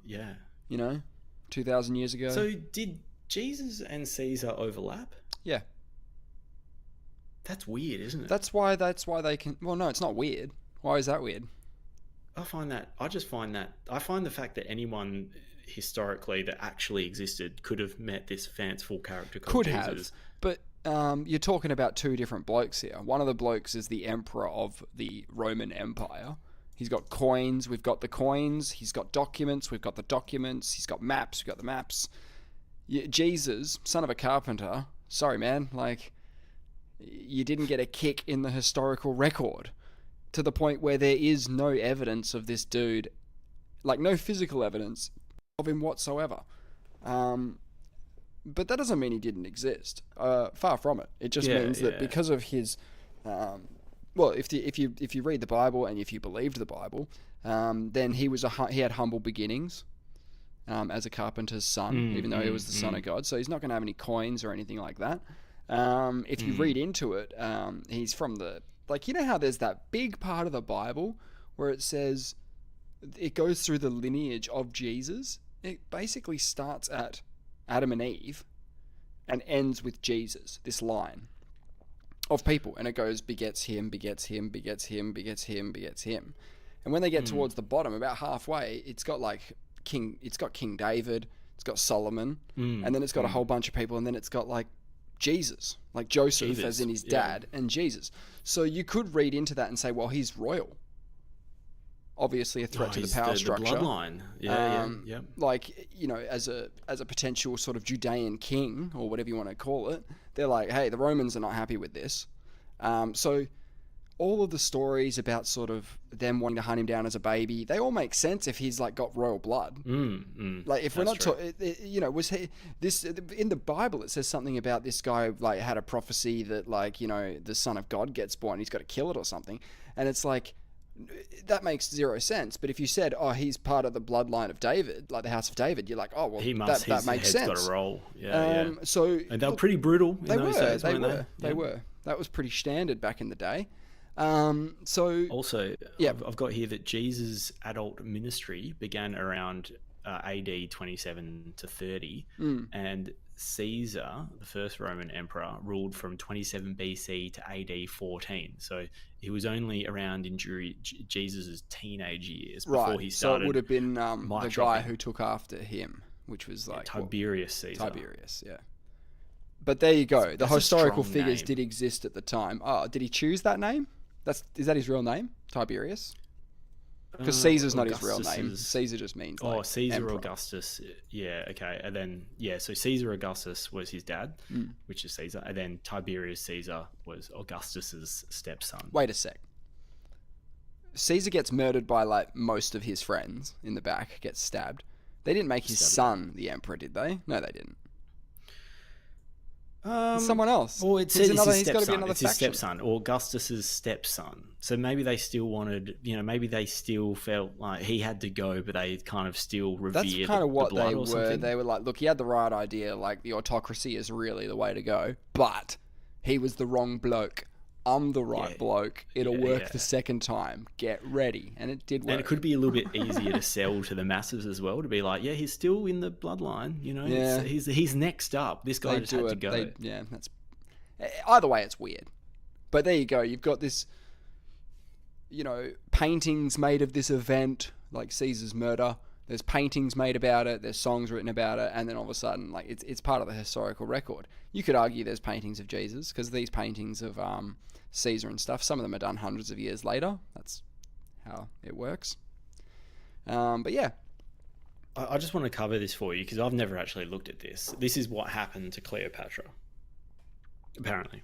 2,000 years ago. So did Jesus and Caesar overlap? Yeah. That's weird, isn't it? That's why they can. Well, no, it's not weird. Why is that weird? I find the fact that anyone historically that actually existed could have met this fanciful character called Jesus. But you're talking about two different blokes here. One of the blokes is the emperor of the Roman Empire. He's got coins, we've got the coins. He's got documents, we've got the documents. He's got maps, we've got the maps. Jesus, son of a carpenter, sorry man, like, you didn't get a kick in the historical record. To the point where there is no evidence of this dude, like no physical evidence of him whatsoever. But that doesn't mean he didn't exist. Far from it. It just means that because of his, if you read the Bible and if you believed the Bible, then he had humble beginnings as a carpenter's son, even though he was the son of God. So he's not going to have any coins or anything like that. If you read into it, he's from the... Like, you know how there's that big part of the Bible where it says it goes through the lineage of Jesus? It basically starts at Adam and Eve and ends with Jesus, this line of people. And it goes, begets him, begets him, begets him, begets him, begets him. And when they get towards the bottom, about halfway, it's got King David, it's got Solomon, and then it's got a whole bunch of people, and then it's got like Jesus, like Joseph as in his dad, and Jesus. So you could read into that and say, well, he's royal. Obviously a threat to the power structure. The bloodline. Yeah. Like, as a potential sort of Judean king, or whatever you want to call it, they're like, hey, the Romans are not happy with this. So all of the stories about sort of them wanting to hunt him down as a baby, they all make sense if he's like got royal blood. Like, if we're not was he this in the Bible? It says something about this guy like had a prophecy that, like, the Son of God gets born, he's got to kill it or something, and it's like, that makes zero sense. But if you said, "Oh, he's part of the bloodline of David, like the House of David," you're like, "Oh, well, that makes sense." Got a roll. Yeah. So and they were pretty brutal. They were. That was pretty standard back in the day. So also, I've got here that Jesus' adult ministry began around AD 27 to 30, and Caesar, the first Roman emperor, ruled from 27 BC to AD 14. So he was only around in Jesus' teenage years before he started. So it would have been the guy who took after him, which was like Tiberius Caesar. Tiberius, yeah. But there you go. The historical figures did exist at the time. Oh, did he choose that name? Is that his real name, Tiberius? Because Caesar's not his real name. Caesar just means Caesar emperor. Augustus. Yeah, okay. And then, so Caesar Augustus was his dad, which is Caesar. And then Tiberius Caesar was Augustus's stepson. Wait a sec. Caesar gets murdered by like most of his friends in the back, gets stabbed. They didn't make his son the emperor, did they? No, they didn't. Someone else. Well, it says he's got to be another it's his stepson, Augustus's stepson. So maybe they still wanted, maybe they still felt like he had to go, but they kind of still revered. That's kind of what they were. They were like, look, he had the right idea. Like the autocracy is really the way to go, but he was the wrong bloke. I'm the right bloke. It'll work the second time. Get ready. And it did work. And it could be a little bit easier to sell to the masses as well, to be like, he's still in the bloodline, he's next up. This guy just had to go. That's either way, it's weird. But there you go. You've got this, paintings made of this event, like Caesar's murder. There's paintings made about it. There's songs written about it. And then all of a sudden, like it's part of the historical record. You could argue there's paintings of Jesus because these paintings of Caesar and stuff, some of them are done hundreds of years later. That's how it works. But yeah. I just want to cover this for you because I've never actually looked at this. This is what happened to Cleopatra, apparently.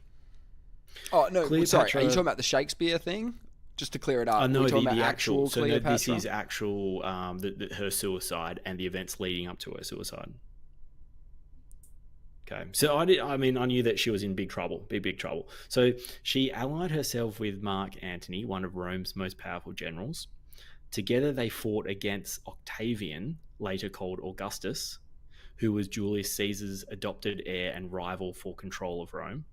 Oh, no, sorry. Are you talking about the Shakespeare thing? Just to clear it up. No, the actual Cleopatra? This is actual her suicide and the events leading up to her suicide. Okay, so I knew that she was in big trouble. So she allied herself with Mark Antony, one of Rome's most powerful generals. Together they fought against Octavian, later called Augustus, who was Julius Caesar's adopted heir and rival for control of Rome.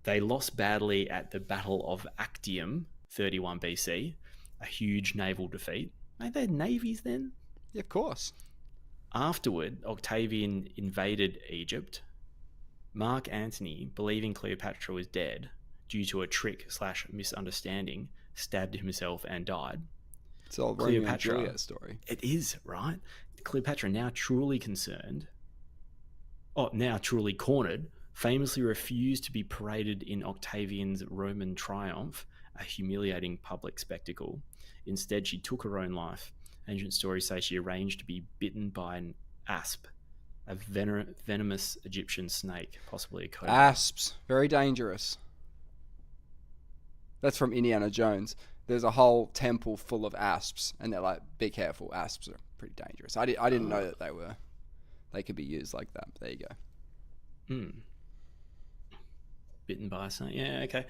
They lost badly at the Battle of Actium, 31 BC, a huge naval defeat. Mate, they had navies then? Yeah, of course. Afterward, Octavian invaded Egypt. Mark Antony, believing Cleopatra was dead due to a trick/misunderstanding, stabbed himself and died. It's all Romeo and Juliet story. It is, right? Cleopatra, now truly cornered, famously refused to be paraded in Octavian's Roman triumph, a humiliating public spectacle. Instead, she took her own life. Ancient stories say she arranged to be bitten by an asp, a venomous Egyptian snake, possibly a cobra. Asps, very dangerous. That's from Indiana Jones. There's a whole temple full of asps, and they're like, be careful, asps are pretty dangerous. I didn't know that they could be used like that. But there you go. Bitten by a snake. Yeah, okay.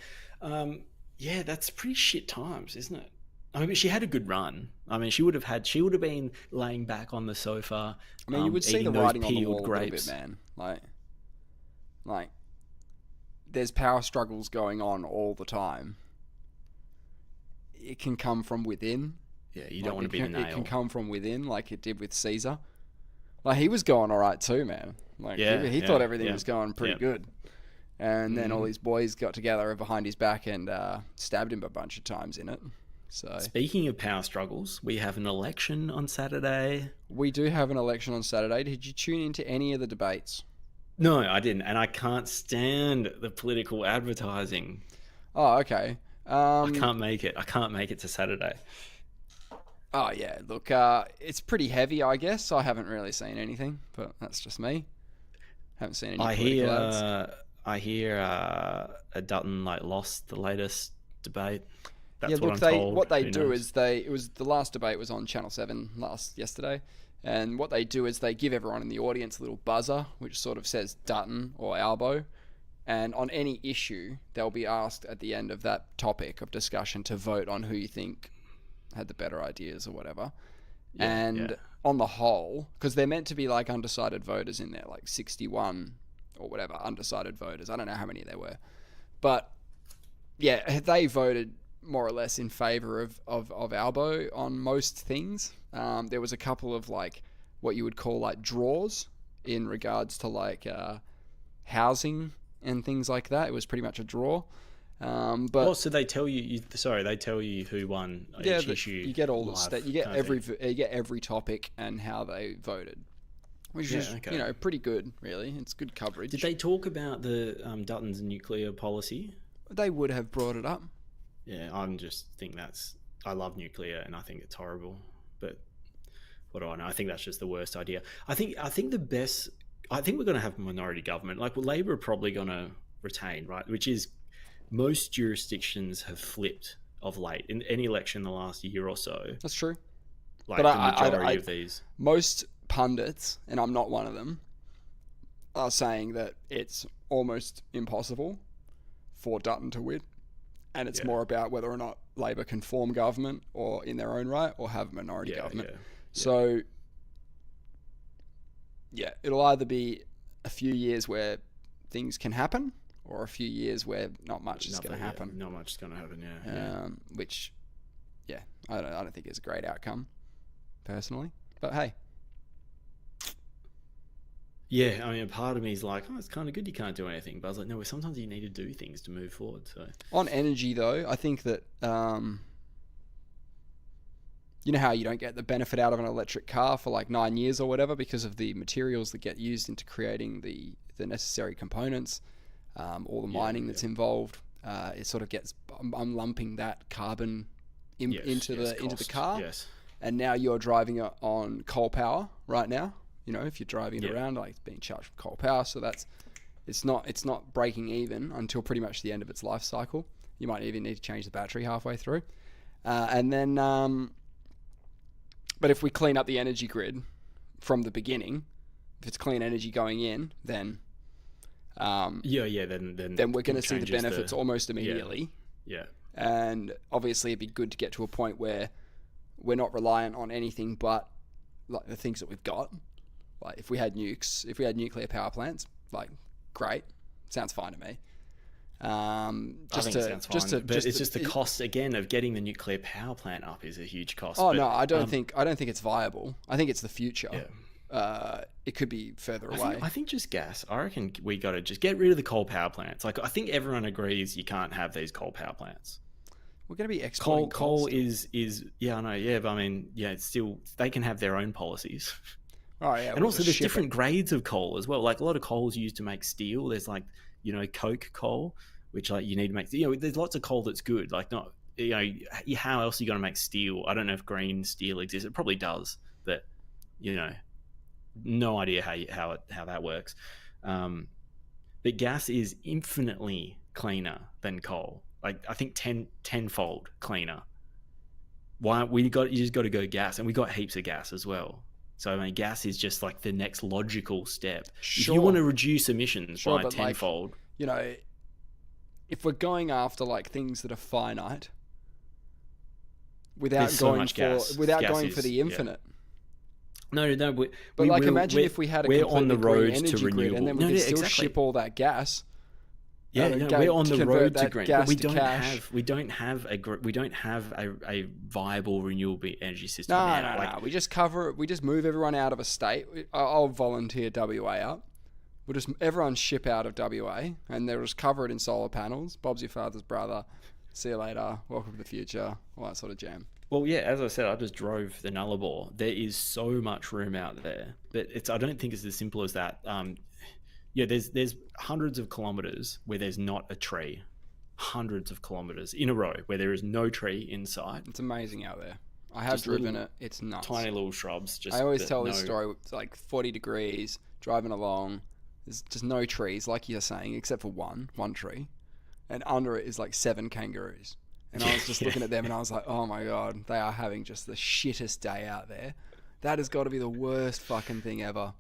That's pretty shit times, isn't it? I mean, she had a good run. I mean, she would have been laying back on the sofa. I mean, you would see the writing on the wall grapes. A little bit, man. Like, there's power struggles going on all the time. It can come from within. Yeah, you don't want to be the nail. It can come from within, like it did with Caesar. Like, he was going all right too, man. Like, he thought everything was going pretty good. And then all his boys got together behind his back and stabbed him a bunch of times in it. So, speaking of power struggles, we have an election on Saturday. We do have an election on Saturday. Did you tune into any of the debates? No, I didn't. And I can't stand the political advertising. Oh, okay. I can't make it. I can't make it to Saturday. Oh, yeah. Look, it's pretty heavy, I guess. I haven't really seen anything, but that's just me. Haven't seen any political ads. I hear Dutton lost the latest debate. That's what they do is the last debate was on Channel 7 yesterday, and what they do is they give everyone in the audience a little buzzer which sort of says Dutton or Albo, And on any issue, they'll be asked at the end of that topic of discussion to vote on who you think had the better ideas or whatever. On the whole, because they're meant to be like undecided voters in there, like 61 or whatever, undecided voters. I don't know how many there were. But yeah, they voted more or less in favour of Albo on most things. There was a couple of like what you would call like draws in regards to like housing and things like that. It was pretty much a draw. But so they tell you. They tell you who won each issue. You get all the you get every topic and how they voted, which is pretty good. Really, it's good coverage. Did they talk about the Dutton's nuclear policy? They would have brought it up. Yeah, I love nuclear and I think it's horrible. But what do I know? I think that's just the worst idea. I think we're going to have a minority government. Like, Labor are probably going to retain, right? Which is, most jurisdictions have flipped of late in any election in the last year or so. That's true. Like, but the majority of these. Most pundits, and I'm not one of them, are saying that it's almost impossible for Dutton to win. And it's more about whether or not Labor can form government or in their own right or have a minority government. So, it'll either be a few years where things can happen or a few years where not much is going to happen. Not much is going to happen, Which, I don't think is a great outcome, personally. But hey. Yeah, I mean, part of me is like, it's kind of good you can't do anything. But I was like, no, sometimes you need to do things to move forward. So on energy, though, I think that, you know how you don't get the benefit out of an electric car for like 9 years or whatever because of the materials that get used into creating the necessary components, all the mining that's involved. It sort of gets, I'm lumping that carbon into the car. Yes. And now you're driving it on coal power right now. You know, if you're driving it around, like, it's being charged from coal power, so it's not breaking even until pretty much the end of its life cycle. You might even need to change the battery halfway through, and then. But if we clean up the energy grid from the beginning, if it's clean energy going in, then then we're going to see the benefits almost immediately. Yeah. And obviously, it'd be good to get to a point where we're not reliant on anything but like the things that we've got. Like, if we had nuclear power plants, like, great, sounds fine to me. But it's just the cost again of getting the nuclear power plant up is a huge cost. No, I don't think it's viable. I think it's the future. It could be further away. I think just gas. I reckon we got to just get rid of the coal power plants. Like, I think everyone agrees you can't have these coal power plants. We're going to be exporting coal is I know, but I mean, it's still, they can have their own policies. Oh yeah, and also there's different grades of coal as well. Like, a lot of coal is used to make steel. There's like, coke coal, which like you need to make. There's lots of coal that's good. Like, not, how else are you going to make steel? I don't know if green steel exists. It probably does, but no idea how that works. But gas is infinitely cleaner than coal. Like, I think tenfold cleaner. You just got to go gas, and we got heaps of gas as well. So, I mean, gas is just like the next logical step. Sure. If you want to reduce emissions by tenfold. Like, if we're going after like things that are finite without going for the infinite. No. Imagine if we had a completely green energy grid and then we could still ship all that gas. We're on the road to green, but we don't have a viable renewable energy system. No. We just cover it. We just move everyone out of a state. I'll volunteer WA up. We'll just everyone ship out of WA, and they'll just cover it in solar panels. Bob's your father's brother. See you later. Welcome to the future. All that sort of jam. Well, yeah, as I said, I just drove the Nullarbor. There is so much room out there, but I don't think it's as simple as that. There's hundreds of kilometers where there's not a tree, hundreds of kilometers in a row where there is no tree in sight. It's amazing out there. I have driven it. It's nuts. Tiny little shrubs. I always tell this story. It's like 40 degrees, driving along. There's just no trees, like you're saying, except for one tree, and under it is like 7 kangaroos. And I was just looking at them, and I was like, oh my god, they are having just the shittest day out there. That has got to be the worst fucking thing ever.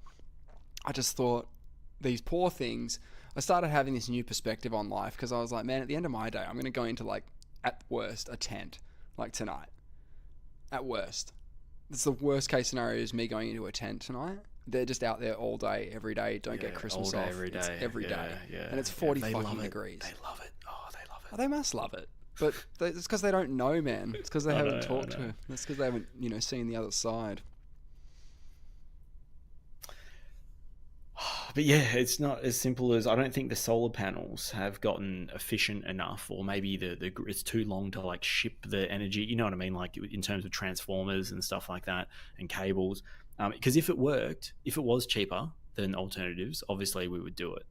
I just thought, these poor things. I started having this new perspective on life because I was like, man, at the end of my day, I'm going to go into like, at worst, a tent, like tonight. At worst. It's the worst case scenario is me going into a tent tonight. They're just out there all day, every day. Don't get Christmas off. Every day. It's every day. Yeah, and it's 40 fucking degrees. They love it. Oh, they love it. Oh, they must love it. But it's because they don't know, man. It's because they haven't talked to. It's because they haven't, seen the other side. But yeah, it's not as simple as, I don't think the solar panels have gotten efficient enough, or maybe it's too long to like ship the energy. You know what I mean? Like in terms of transformers and stuff like that, and cables. Because if it worked, if it was cheaper than alternatives, obviously we would do it.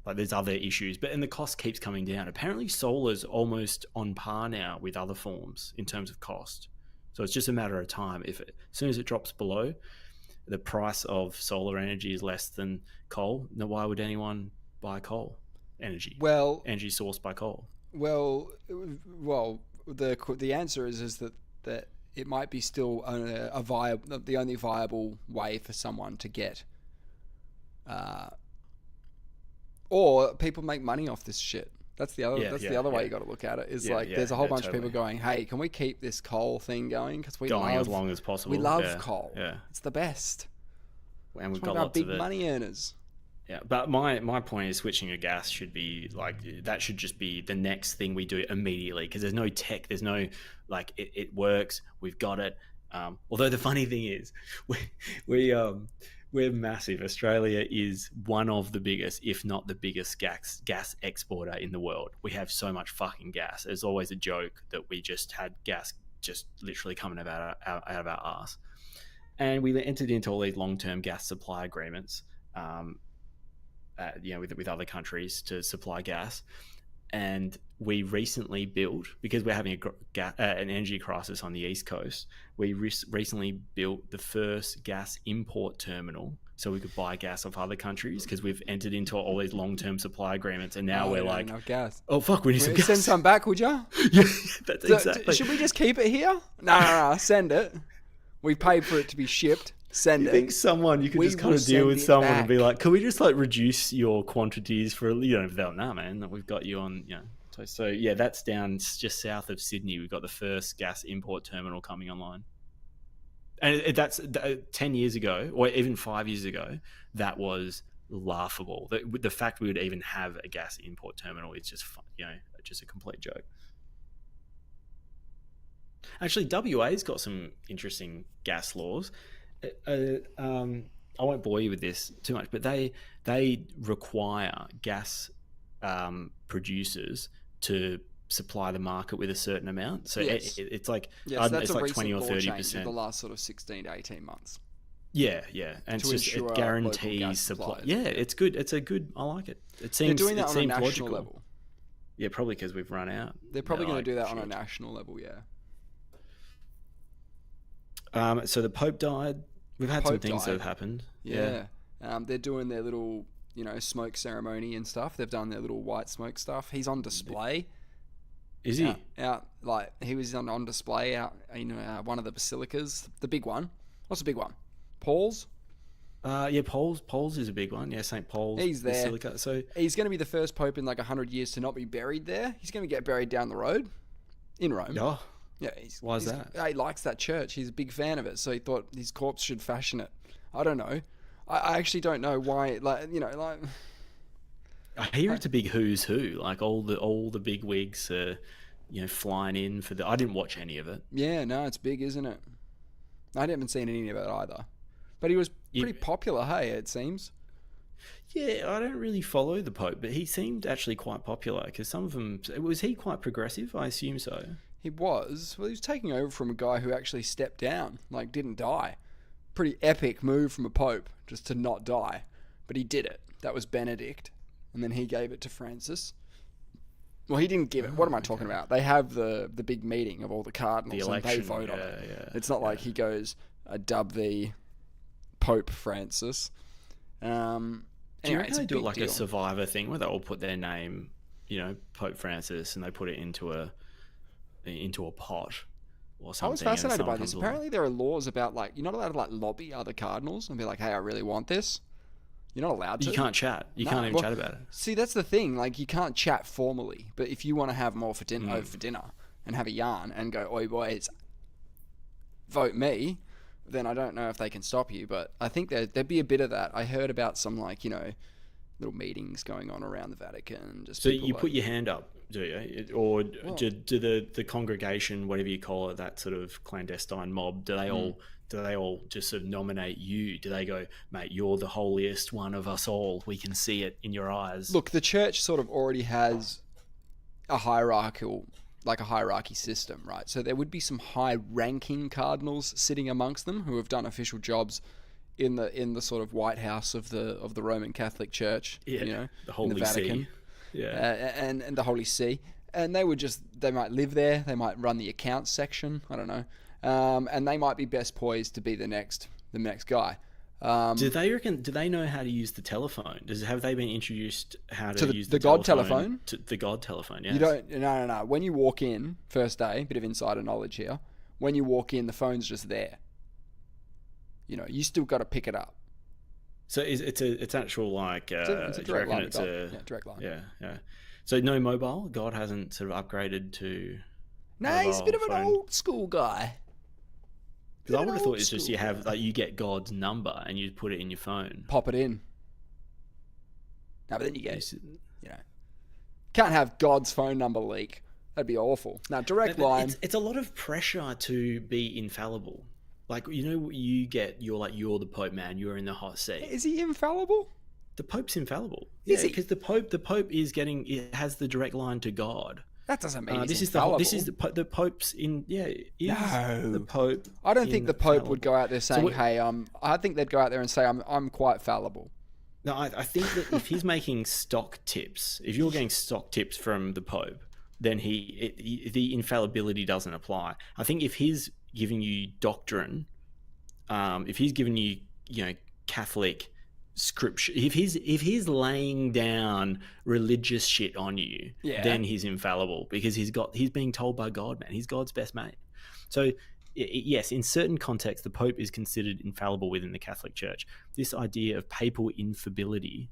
Like there's other issues, and the cost keeps coming down. Apparently solar's almost on par now with other forms in terms of cost. So it's just a matter of time. As soon as it drops below, the price of solar energy is less than coal. Now, why would anyone buy coal energy? Well, energy sourced by coal. Well, the answer is that it might be still the only viable way for someone to get, or people make money off this shit. That's the other. The other way you got to look at it. Is there's a whole bunch of people going, "Hey, can we keep this coal thing going? Because we love as long as possible. We love coal. Yeah, it's the best. And we've got lots of big money earners." Yeah, but my point is switching to gas should be that should just be the next thing we do immediately, because there's no tech, there's no it works, we've got it. Although the funny thing is, we're massive. Australia is one of the biggest, if not the biggest, gas exporter in the world. We have so much fucking gas. There's always a joke that we just had gas just literally coming out of our arse. And we entered into all these long-term gas supply agreements, with other countries to supply gas. And we recently built, because we're having an energy crisis on the East Coast, we recently built the first gas import terminal so we could buy gas off other countries, because we've entered into all these long-term supply agreements, and now we're like, enough gas. Oh fuck, we need some gas. Send some back, would you? Yeah, that's exactly. Should we just keep it here? No, send it. We paid for it to be shipped. Send it. You think you could just kind of deal with someone and be like, can we just reduce your quantities for, nah, man, we've got you on, So yeah, that's down just south of Sydney. We've got the first gas import terminal coming online. And that's 10 years ago, or even 5 years ago, that was laughable. The fact we would even have a gas import terminal is just, just a complete joke. Actually, WA's got some interesting gas laws. I won't bore you with this too much, but they require gas producers to supply the market with a certain amount. So yes. It's like, yes, that's it's a like 20 or 30% in the last sort of 16 to 18 months. Yeah, and it guarantees supply. Yeah, it's good. I like it. It seems they're doing that on a national logical. level. Yeah, probably because we've run out. They're probably going to do that on a national level. Yeah. So the Pope died. We've had some things that have happened. Yeah. They're doing their little, smoke ceremony and stuff. They've done their little white smoke stuff. He's on display. Is he? He was on display out in one of the basilicas. The big one. What's the big one? Paul's? Paul's is a big one. Yeah, St. Paul's Basilica. There. So he's going to be the first Pope in 100 years to not be buried there. He's going to get buried down the road in Rome. Oh. Yeah, why is that? He likes that church. He's a big fan of it, so he thought his corpse should fashion it. I don't know. I actually don't know why. I hear it's a big who's who. All the big wigs are, flying in for the. I didn't watch any of it. Yeah, no, it's big, isn't it? I haven't seen any of it either. But he was pretty popular. Hey, it seems. Yeah, I don't really follow the Pope, but he seemed actually quite popular, because some of them. Was he quite progressive? I assume so. He was. Well, he was taking over from a guy who actually stepped down, didn't die. Pretty epic move from a Pope, just to not die. But he did it. That was Benedict. And then he gave it to Francis. Well, he didn't give it. What am I talking about? They have the big meeting of all the cardinals, the election, and they vote on it. Yeah, it's not like he goes, I dub thee Pope Francis. Do you reckon they do it like a Survivor thing, where they all put their name, Pope Francis, and they put it into a pot or something? I was fascinated by this. Apparently there are laws about you're not allowed to lobby other cardinals and be like, hey, I really want this. You're not allowed to. You can't chat. You can't even chat about it. See, that's the thing. Like, you can't chat formally, but if you want to have them all over for dinner and have a yarn and go, oi boys, vote me, then I don't know if they can stop you. But I think there'd be a bit of that. I heard about some, like, little meetings going on around the Vatican. So you put your hand up, do you? Or do the congregation, whatever you call it, that sort of clandestine mob, do they all just sort of nominate you? Do they go, mate, you're the holiest one of us all. We can see it in your eyes. Look, the church sort of already has a hierarchy system, right? So there would be some high-ranking cardinals sitting amongst them who have done official jobs in the sort of White House of the Roman Catholic Church, the Holy in the Vatican, See. And the Holy See, and they might live there, they might run the accounts section, I don't know, and they might be best poised to be the next guy. Do they know how to use the telephone? Have they been introduced how to use the God telephone? To the God telephone, yes. You don't. No. When you walk in, first day, bit of insider knowledge here. When you walk in, the phone's just there. You still got to pick it up. So it's actual like it's a direct line. Direct line. Yeah. So no mobile. God hasn't sort of upgraded to. No, he's a bit of an old school guy. Because I would have thought it's just you get God's number and you put it in your phone. Pop it in. No, but then you get, can't have God's phone number leak. That'd be awful. Now, direct line. It's a lot of pressure to be infallible. Like, you're the Pope, man. You're in the hot seat. Is he infallible? The Pope's infallible. Is he? Because the Pope has the direct line to God. That doesn't mean this is the Pope's in No, the Pope. I don't think the Pope would go out there saying, "Hey, I think they'd go out there and say I'm quite fallible." No, I think that if he's making stock tips, if you're getting stock tips from the Pope, then the infallibility doesn't apply. I think if he's giving you doctrine, if he's giving you Catholic scripture, if he's laying down religious shit on you, then he's infallible because he's being told by God, man. He's God's best mate. So yes, in certain contexts, the Pope is considered infallible within the Catholic Church. This idea of papal infallibility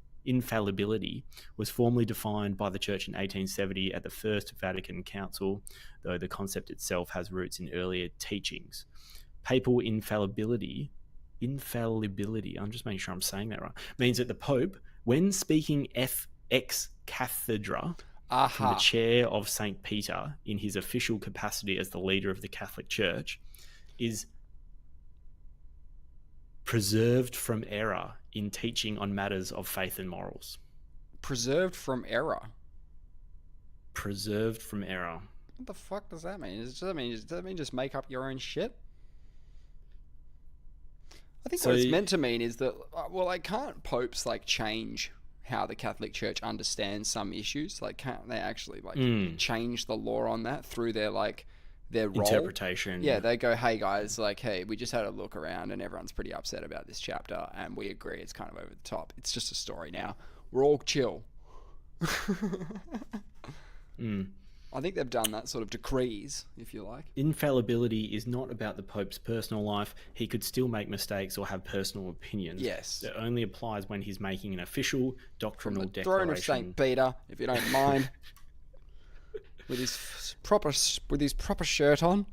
was formally defined by the Church in 1870 at the First Vatican Council, though the concept itself has roots in earlier teachings. Papal infallibility, I'm just making sure I'm saying that right, means that the Pope, when speaking ex cathedra from the chair of St. Peter in his official capacity as the leader of the Catholic Church, is preserved from error in teaching on matters of faith and morals. Preserved from error? Preserved from error. What the fuck does that mean? Does that mean just make up your own shit? I think what it's meant to mean is that, can't popes change how the Catholic Church understands some issues? Can't they actually change the law on that through their role? Interpretation. Yeah, they go, hey guys, hey, we just had a look around and everyone's pretty upset about this chapter and we agree it's kind of over the top. It's just a story now. We're all chill. I think they've done that sort of decrees, if you like. Infallibility is not about the Pope's personal life. He could still make mistakes or have personal opinions. Yes. It only applies when he's making an official doctrinal declaration. Throne of St. Peter, if you don't mind. with his proper shirt on.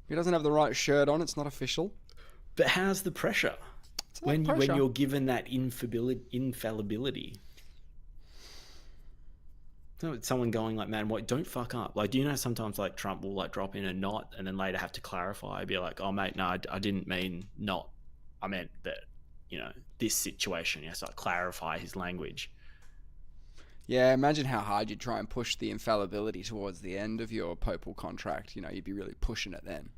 If he doesn't have the right shirt on, it's not official. But how's the pressure? When you're given that infallibility? Someone going man, what? Don't fuck up. Do you know sometimes Trump will drop in a not and then later have to clarify, be like, oh mate, no, I didn't mean not. I meant that, this situation. He has to clarify his language. Yeah, imagine how hard you'd try and push the infallibility towards the end of your papal contract. You'd be really pushing it then.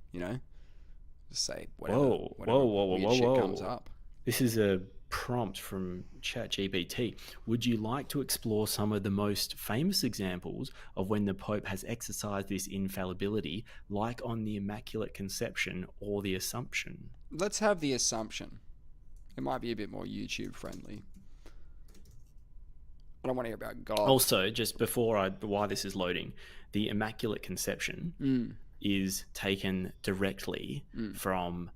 Just say whatever weird shit comes up. This is a prompt from ChatGPT. Would you like to explore some of the most famous examples of when the Pope has exercised this infallibility, like on the Immaculate Conception or the Assumption? Let's have the Assumption. It might be a bit more YouTube friendly. I don't want to hear about God. Also, just while this is loading, the Immaculate Conception is taken directly from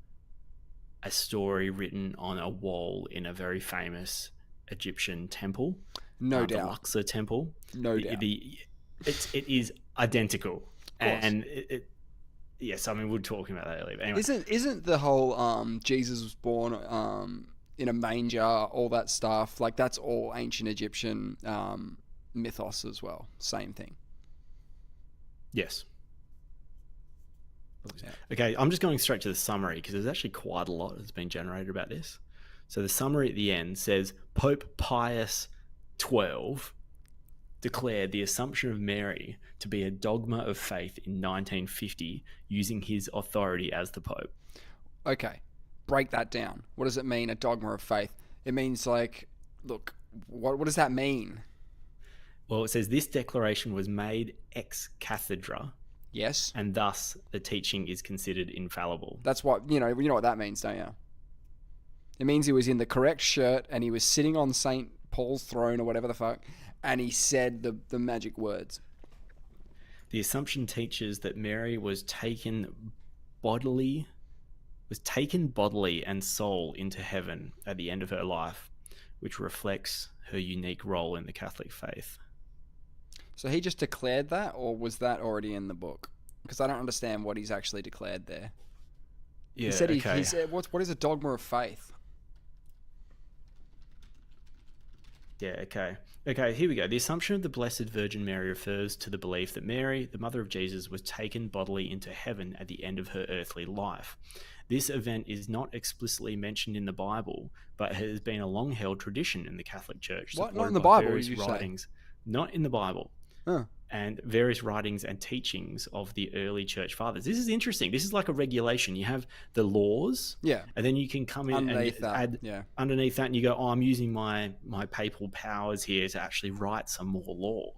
a story written on a wall in a very famous Egyptian temple, No the doubt. Luxor temple. No doubt. It is identical, and yes, I mean, we were talking about that earlier. But anyway. Isn't the whole Jesus was born in a manger, all that stuff, like that's all ancient Egyptian mythos as well? Same thing. Yes. Yeah. Okay, I'm just going straight to the summary because there's actually quite a lot that's been generated about this. So the summary at the end says Pope Pius XII declared the Assumption of Mary to be a dogma of faith in 1950 using his authority as the Pope. Okay, break that down. What does it mean, a dogma of faith? It means like, look, what does that mean? Well, it says this declaration was made ex cathedra. Yes. And thus the teaching is considered infallible. That's what, you know what that means, don't you? It means he was in the correct shirt and he was sitting on St. Paul's throne or whatever the fuck, and he said the magic words. The Assumption teaches that Mary was taken bodily and soul into heaven at the end of her life, which reflects her unique role in the Catholic faith. So he just declared that, or was that already in the book? Because I don't understand what he's actually declared there. Yeah, he said okay. He said, what is a dogma of faith? Yeah, okay. Okay, here we go. The Assumption of the Blessed Virgin Mary refers to the belief that Mary, the mother of Jesus, was taken bodily into heaven at the end of her earthly life. This event is not explicitly mentioned in the Bible, but has been a long-held tradition in the Catholic Church. What? Not in the Bible, various did you writings. Not in the Bible. Huh. And various writings and teachings of the early church fathers. This is interesting. This is like a regulation. You have the laws, yeah, and then you can come in underneath and that, add yeah. underneath that, and you go, "Oh, I'm using my papal powers here to actually write some more law."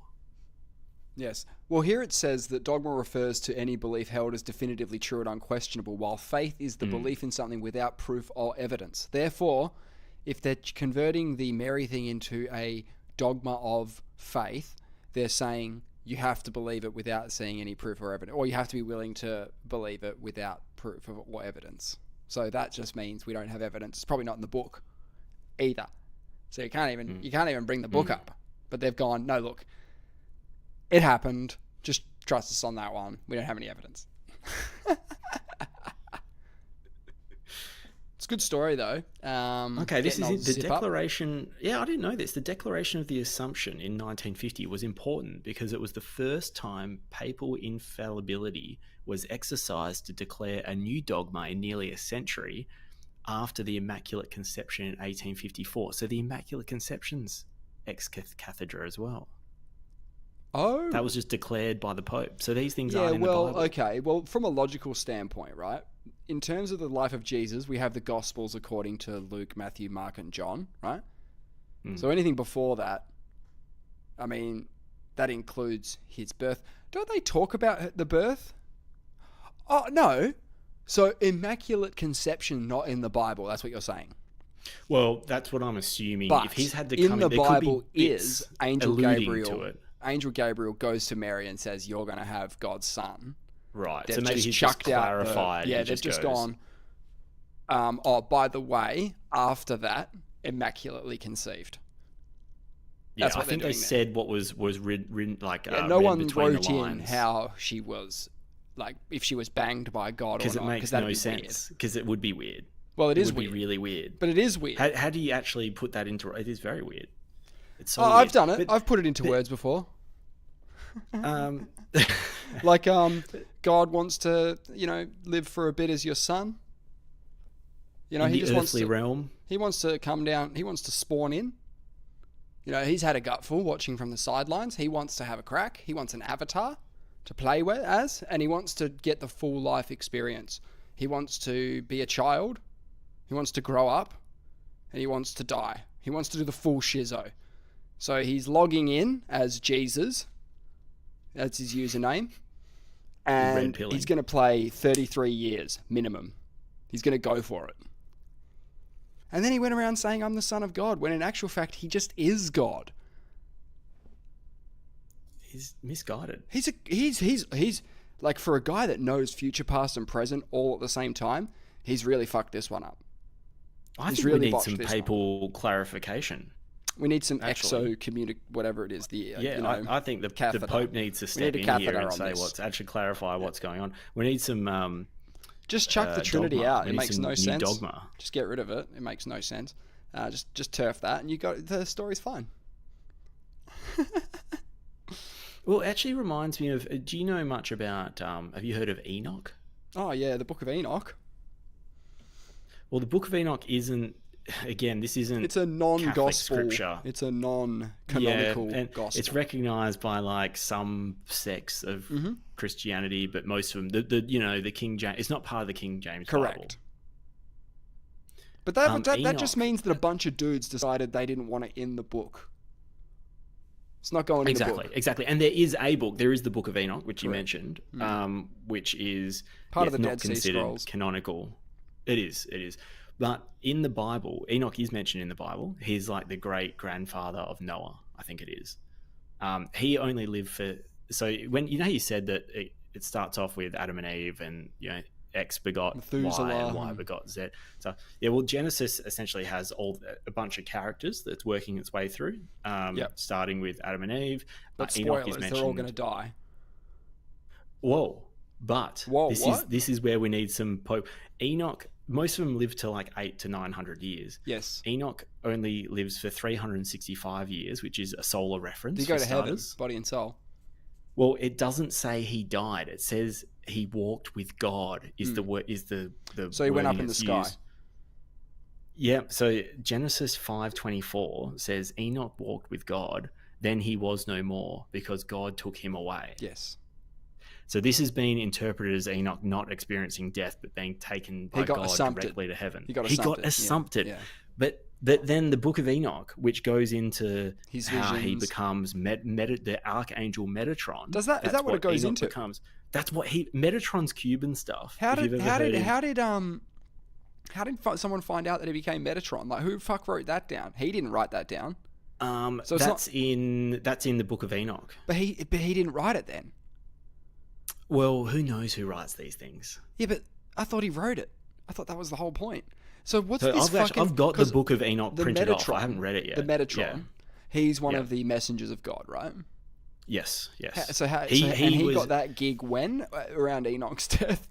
Yes. Well, here it says that dogma refers to any belief held as definitively true and unquestionable, while faith is the belief in something without proof or evidence. Therefore, if they're converting the Mary thing into a dogma of faith, they're saying you have to believe it without seeing any proof or evidence, or you have to be willing to believe it without proof or evidence. So that just means we don't have evidence. It's probably not in the book either. So you can't even bring the book up. But they've gone, no, look, it happened. Just trust us on that one. We don't have any evidence. It's a good story, though. Okay, this is the declaration. Yeah, I didn't know this. The Declaration of the Assumption in 1950 was important because it was the first time papal infallibility was exercised to declare a new dogma in nearly a century after the Immaculate Conception in 1854. So the Immaculate Conception's ex cathedra as well. Oh. That was just declared by the Pope. So these things aren't in the Bible. Okay. Well, from a logical standpoint, right? In terms of the life of Jesus, we have the Gospels according to Luke, Matthew, Mark, and John, right? So anything before that, I mean, that includes his birth. Don't they talk about the birth? Oh, no. So Immaculate Conception not in the Bible. That's what you're saying. Well, that's what I'm assuming. But if he's had to in come the in, there Bible could be is Angel alluding Gabriel. To it. Angel Gabriel goes to Mary and says, "You're going to have God's son." Right. They've so maybe he's just clarified. they've just gone. Oh, by the way, after that, immaculately conceived. Yeah, That's what I think they said what was written like. No read one between wrote the in lines. how she was, like, if she was banged by God or not. Because it makes no sense. Because it would be weird. Well, it is would weird. Be really weird. But it is weird. How do you actually put that into? It is very weird. It's so weird. I've done it. But, I've put it into words before. Like, God wants to, live for a bit as your son. In he the just wants earthly to, realm. He wants to come down. He wants to spawn in. He's had a gutful watching from the sidelines. He wants to have a crack. He wants an avatar to play with as, and he wants to get the full life experience. He wants to be a child. He wants to grow up, and he wants to die. He wants to do the full shizzo. So he's logging in as Jesus. That's his username. And he's going to play 33 years minimum. He's going to go for it. And then he went around saying, "I'm the son of God," when in actual fact, he just is God. He's misguided. He's like, for a guy that knows future, past, and present all at the same time, he's really fucked this one up. I think we need some papal clarification. We need some Actually, whatever it is. I think the Pope needs to step in here and say clarify what's going on. We need some just chuck the Trinity dogma. out. It makes no sense. Dogma. Just get rid of it. It makes no sense. Just turf that, and the story's fine. Well, it actually reminds me of. Do you know much about? Have you heard of Enoch? Oh yeah, the Book of Enoch. Well, the Book of Enoch isn't. Again, this isn't. It's a non-gospel scripture. It's a non-canonical gospel. It's recognized by like some sects of Christianity, but most of them, the King James. It's not part of the King James. Correct. Bible. But that just means that a bunch of dudes decided they didn't want it in the book. It's not going in the book. Exactly. And there is a book. There is the Book of Enoch, which you mentioned, which is part of the not Dead Sea considered Scrolls. Canonical. It is. But in the Bible, Enoch is mentioned in the Bible. He's like the great grandfather of Noah, I think it is. He only lived for. So when how you said that it starts off with Adam and Eve, and X begot Y and Y begot Z. So well, Genesis essentially has a bunch of characters that's working its way through. Starting with Adam and Eve. But Enoch spoilers, is mentioned. they're all going to die. This is where we need some Pope. Enoch, most of them live to like 800 to 900 years. Yes. Enoch only lives for 365 years, which is a solar reference. Did he go to heaven, body and soul? Well, it doesn't say he died. It says he walked with God. So he went up in the sky. Yeah. So Genesis 5:24 says Enoch walked with God. Then he was no more because God took him away. Yes. So this has been interpreted as Enoch not experiencing death, but being taken by God directly to heaven. He got assumpted. Yeah. But then the Book of Enoch, which goes into his how visions. he becomes the Archangel Metatron. Is that what it goes Enoch into? Becomes. That's what Metatron's cube and stuff. How did someone find out that he became Metatron? Like, who the fuck wrote that down? He didn't write that down. So that's in the Book of Enoch. But he didn't write it then. Well, who knows who writes these things? Yeah, but I thought he wrote it. I thought that was the whole point. So what's this I've got the Book of Enoch printed off. I haven't read it yet. The Metatron, he's one of the messengers of God, right? Yes. He got that gig when? Around Enoch's death?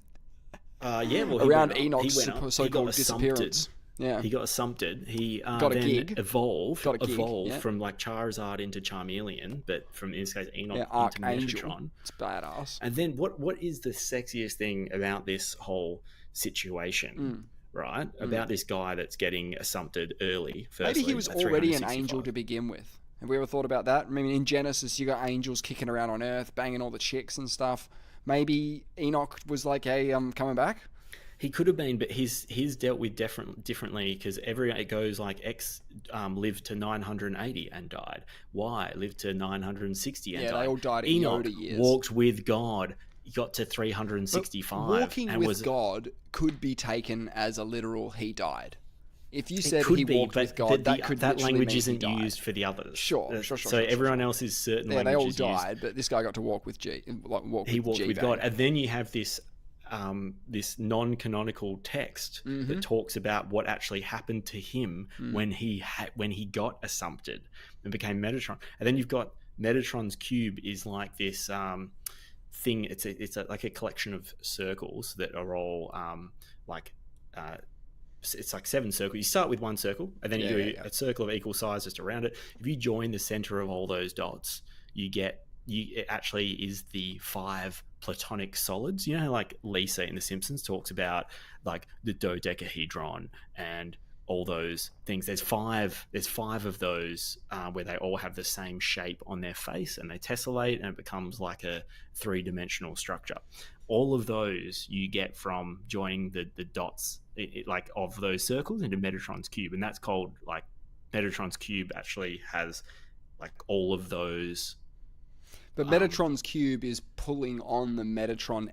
Around Enoch's so-called disappearance. Yeah, he got assumpted. He got a gig. Evolved from like Charizard into Charmeleon, but from in this case Enoch into Archangel. Metatron. It's badass. And then what is the sexiest thing about this whole situation? Right? About this guy that's getting assumpted early. Firstly, maybe he was already an angel to begin with. Have we ever thought about that? I mean, in Genesis, you got angels kicking around on Earth, banging all the chicks and stuff. Maybe Enoch was like, hey, I'm coming back. He could have been, but he's dealt with differently because it goes like X lived to 980 and died. Y lived to 960 and died. They all died in Enoch Yoda years. Walked with God. He got to 365. But walking with God could be taken as a literal he died. If you said he walked with God, that language isn't used for the others. Sure. So everyone else is certain languages they all died, but this guy got to walk with He walked with God, and then you have this non-canonical text that talks about what actually happened to him when he got assumpted and became Metatron. And then you've got Metatron's cube is like this thing. It's like a collection of circles that are all it's like 7 circles. You start with one circle, and then you do a circle of equal size just around it. If you join the center of all those dots, it actually is the 5 platonic solids. You know, like Lisa in The Simpsons talks about like the dodecahedron and all those things. There's five of those where they all have the same shape on their face, and they tessellate, and it becomes like a 3-dimensional structure. All of those you get from joining the dots like of those circles into Metatron's cube, and that's called like Metatron's cube actually has like all of those. But Metatron's cube is pulling on the Metatron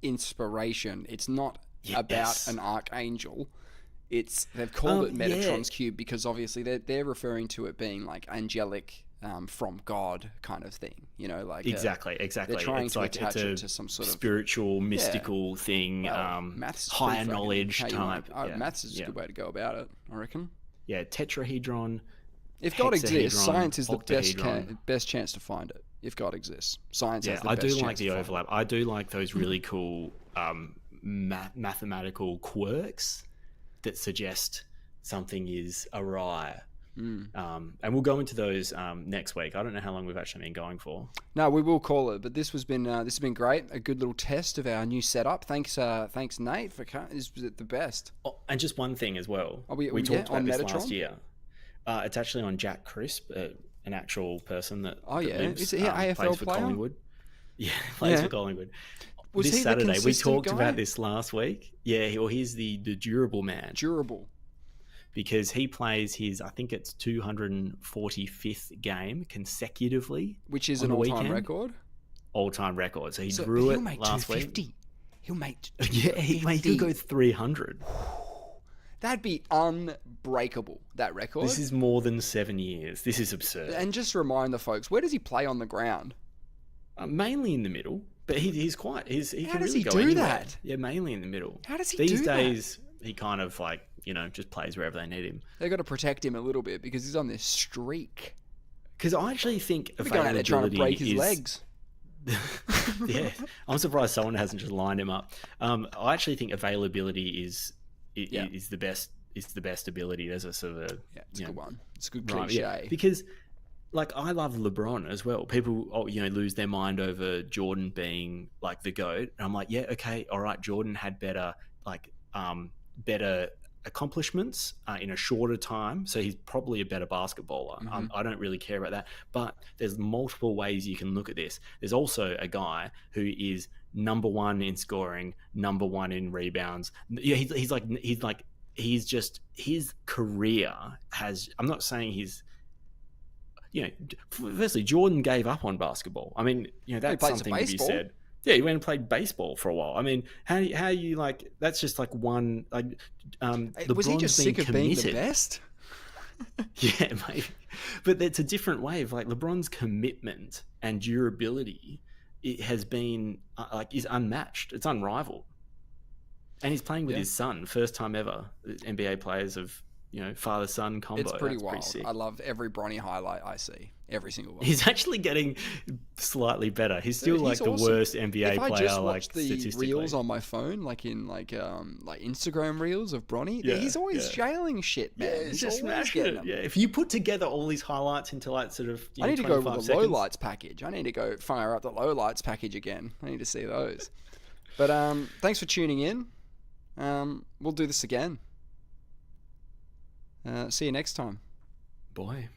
inspiration. It's not about an archangel. They've called it Metatron's cube because obviously they're referring to it being like angelic from God kind of thing. You know, like exactly. They're trying to attach it to some sort of spiritual, mystical thing. Maths is higher knowledge type. Maths is a good way to go about it, I reckon. Yeah, tetrahedron. If God exists, science is the octahedron. best chance to find it. If God exists, science has the I best do chance like the to overlap. I do like those really cool mathematical quirks that suggest something is awry. And we'll go into those next week. I don't know how long we've actually been going for. No, we will call it. But this has been great. A good little test of our new setup. Thanks, Nate, for this was the best. Oh, and just one thing as well. We talked about this Metatron? last year. It's actually on Jack Crisp, an actual person that lives, is he an AFL plays for player? Collingwood. Yeah, plays for Collingwood. Was this he Saturday, we talked guy? about this last week. Yeah, he's the durable man. Durable. Because he plays his, I think it's 245th game consecutively. Which is an all-time record? All-time record. So he drew it last week. He'll make 250. Yeah, he could go 300. That'd be unbreakable, that record. This is more than 7 years. This is absurd. And just remind the folks, where does he play on the ground? Mainly in the middle, but he How can does really he go do anywhere. that? Yeah, mainly in the middle. How does he do that? These days, he kind of just plays wherever they need him. They've got to protect him a little bit because he's on this streak. Because I actually think He's going out there trying to break his legs. Yeah, I'm surprised someone hasn't just lined him up. I actually think availability is the best. Is the best ability. There's a sort of it's a good one. It's a good cliche. Yeah. Because I love LeBron as well. People lose their mind over Jordan being like the GOAT, and I'm like, yeah, okay, all right. Jordan had better accomplishments in a shorter time, so he's probably a better basketballer. I don't really care about that, but there's multiple ways you can look at this. There's also a guy who is number one in scoring, number one in rebounds. Yeah, he's just, his career has, I'm not saying he's, firstly, Jordan gave up on basketball. I mean, that's something to be said. Yeah, he went and played baseball for a while. I mean, how you that's just one, was he just sick of being the best? Yeah, maybe. But it's a different way of LeBron's commitment and durability. It has been is unmatched. It's unrivaled. And he's playing with his son, first time ever. NBA players of father-son combo. It's pretty wild. Pretty I love every Bronny highlight I see. Every single one. He's actually getting slightly better. He's still the awesome. Worst NBA player. If I just watch the reels on my phone, in Instagram reels of Bronny, he's always jailing shit, man. Yeah, he's just smashing it. Yeah, if you put together all these highlights into I need to go with the lowlights package. I need to go fire up the lowlights package again. I need to see those. But thanks for tuning in. We'll do this again. See you next time. Boy.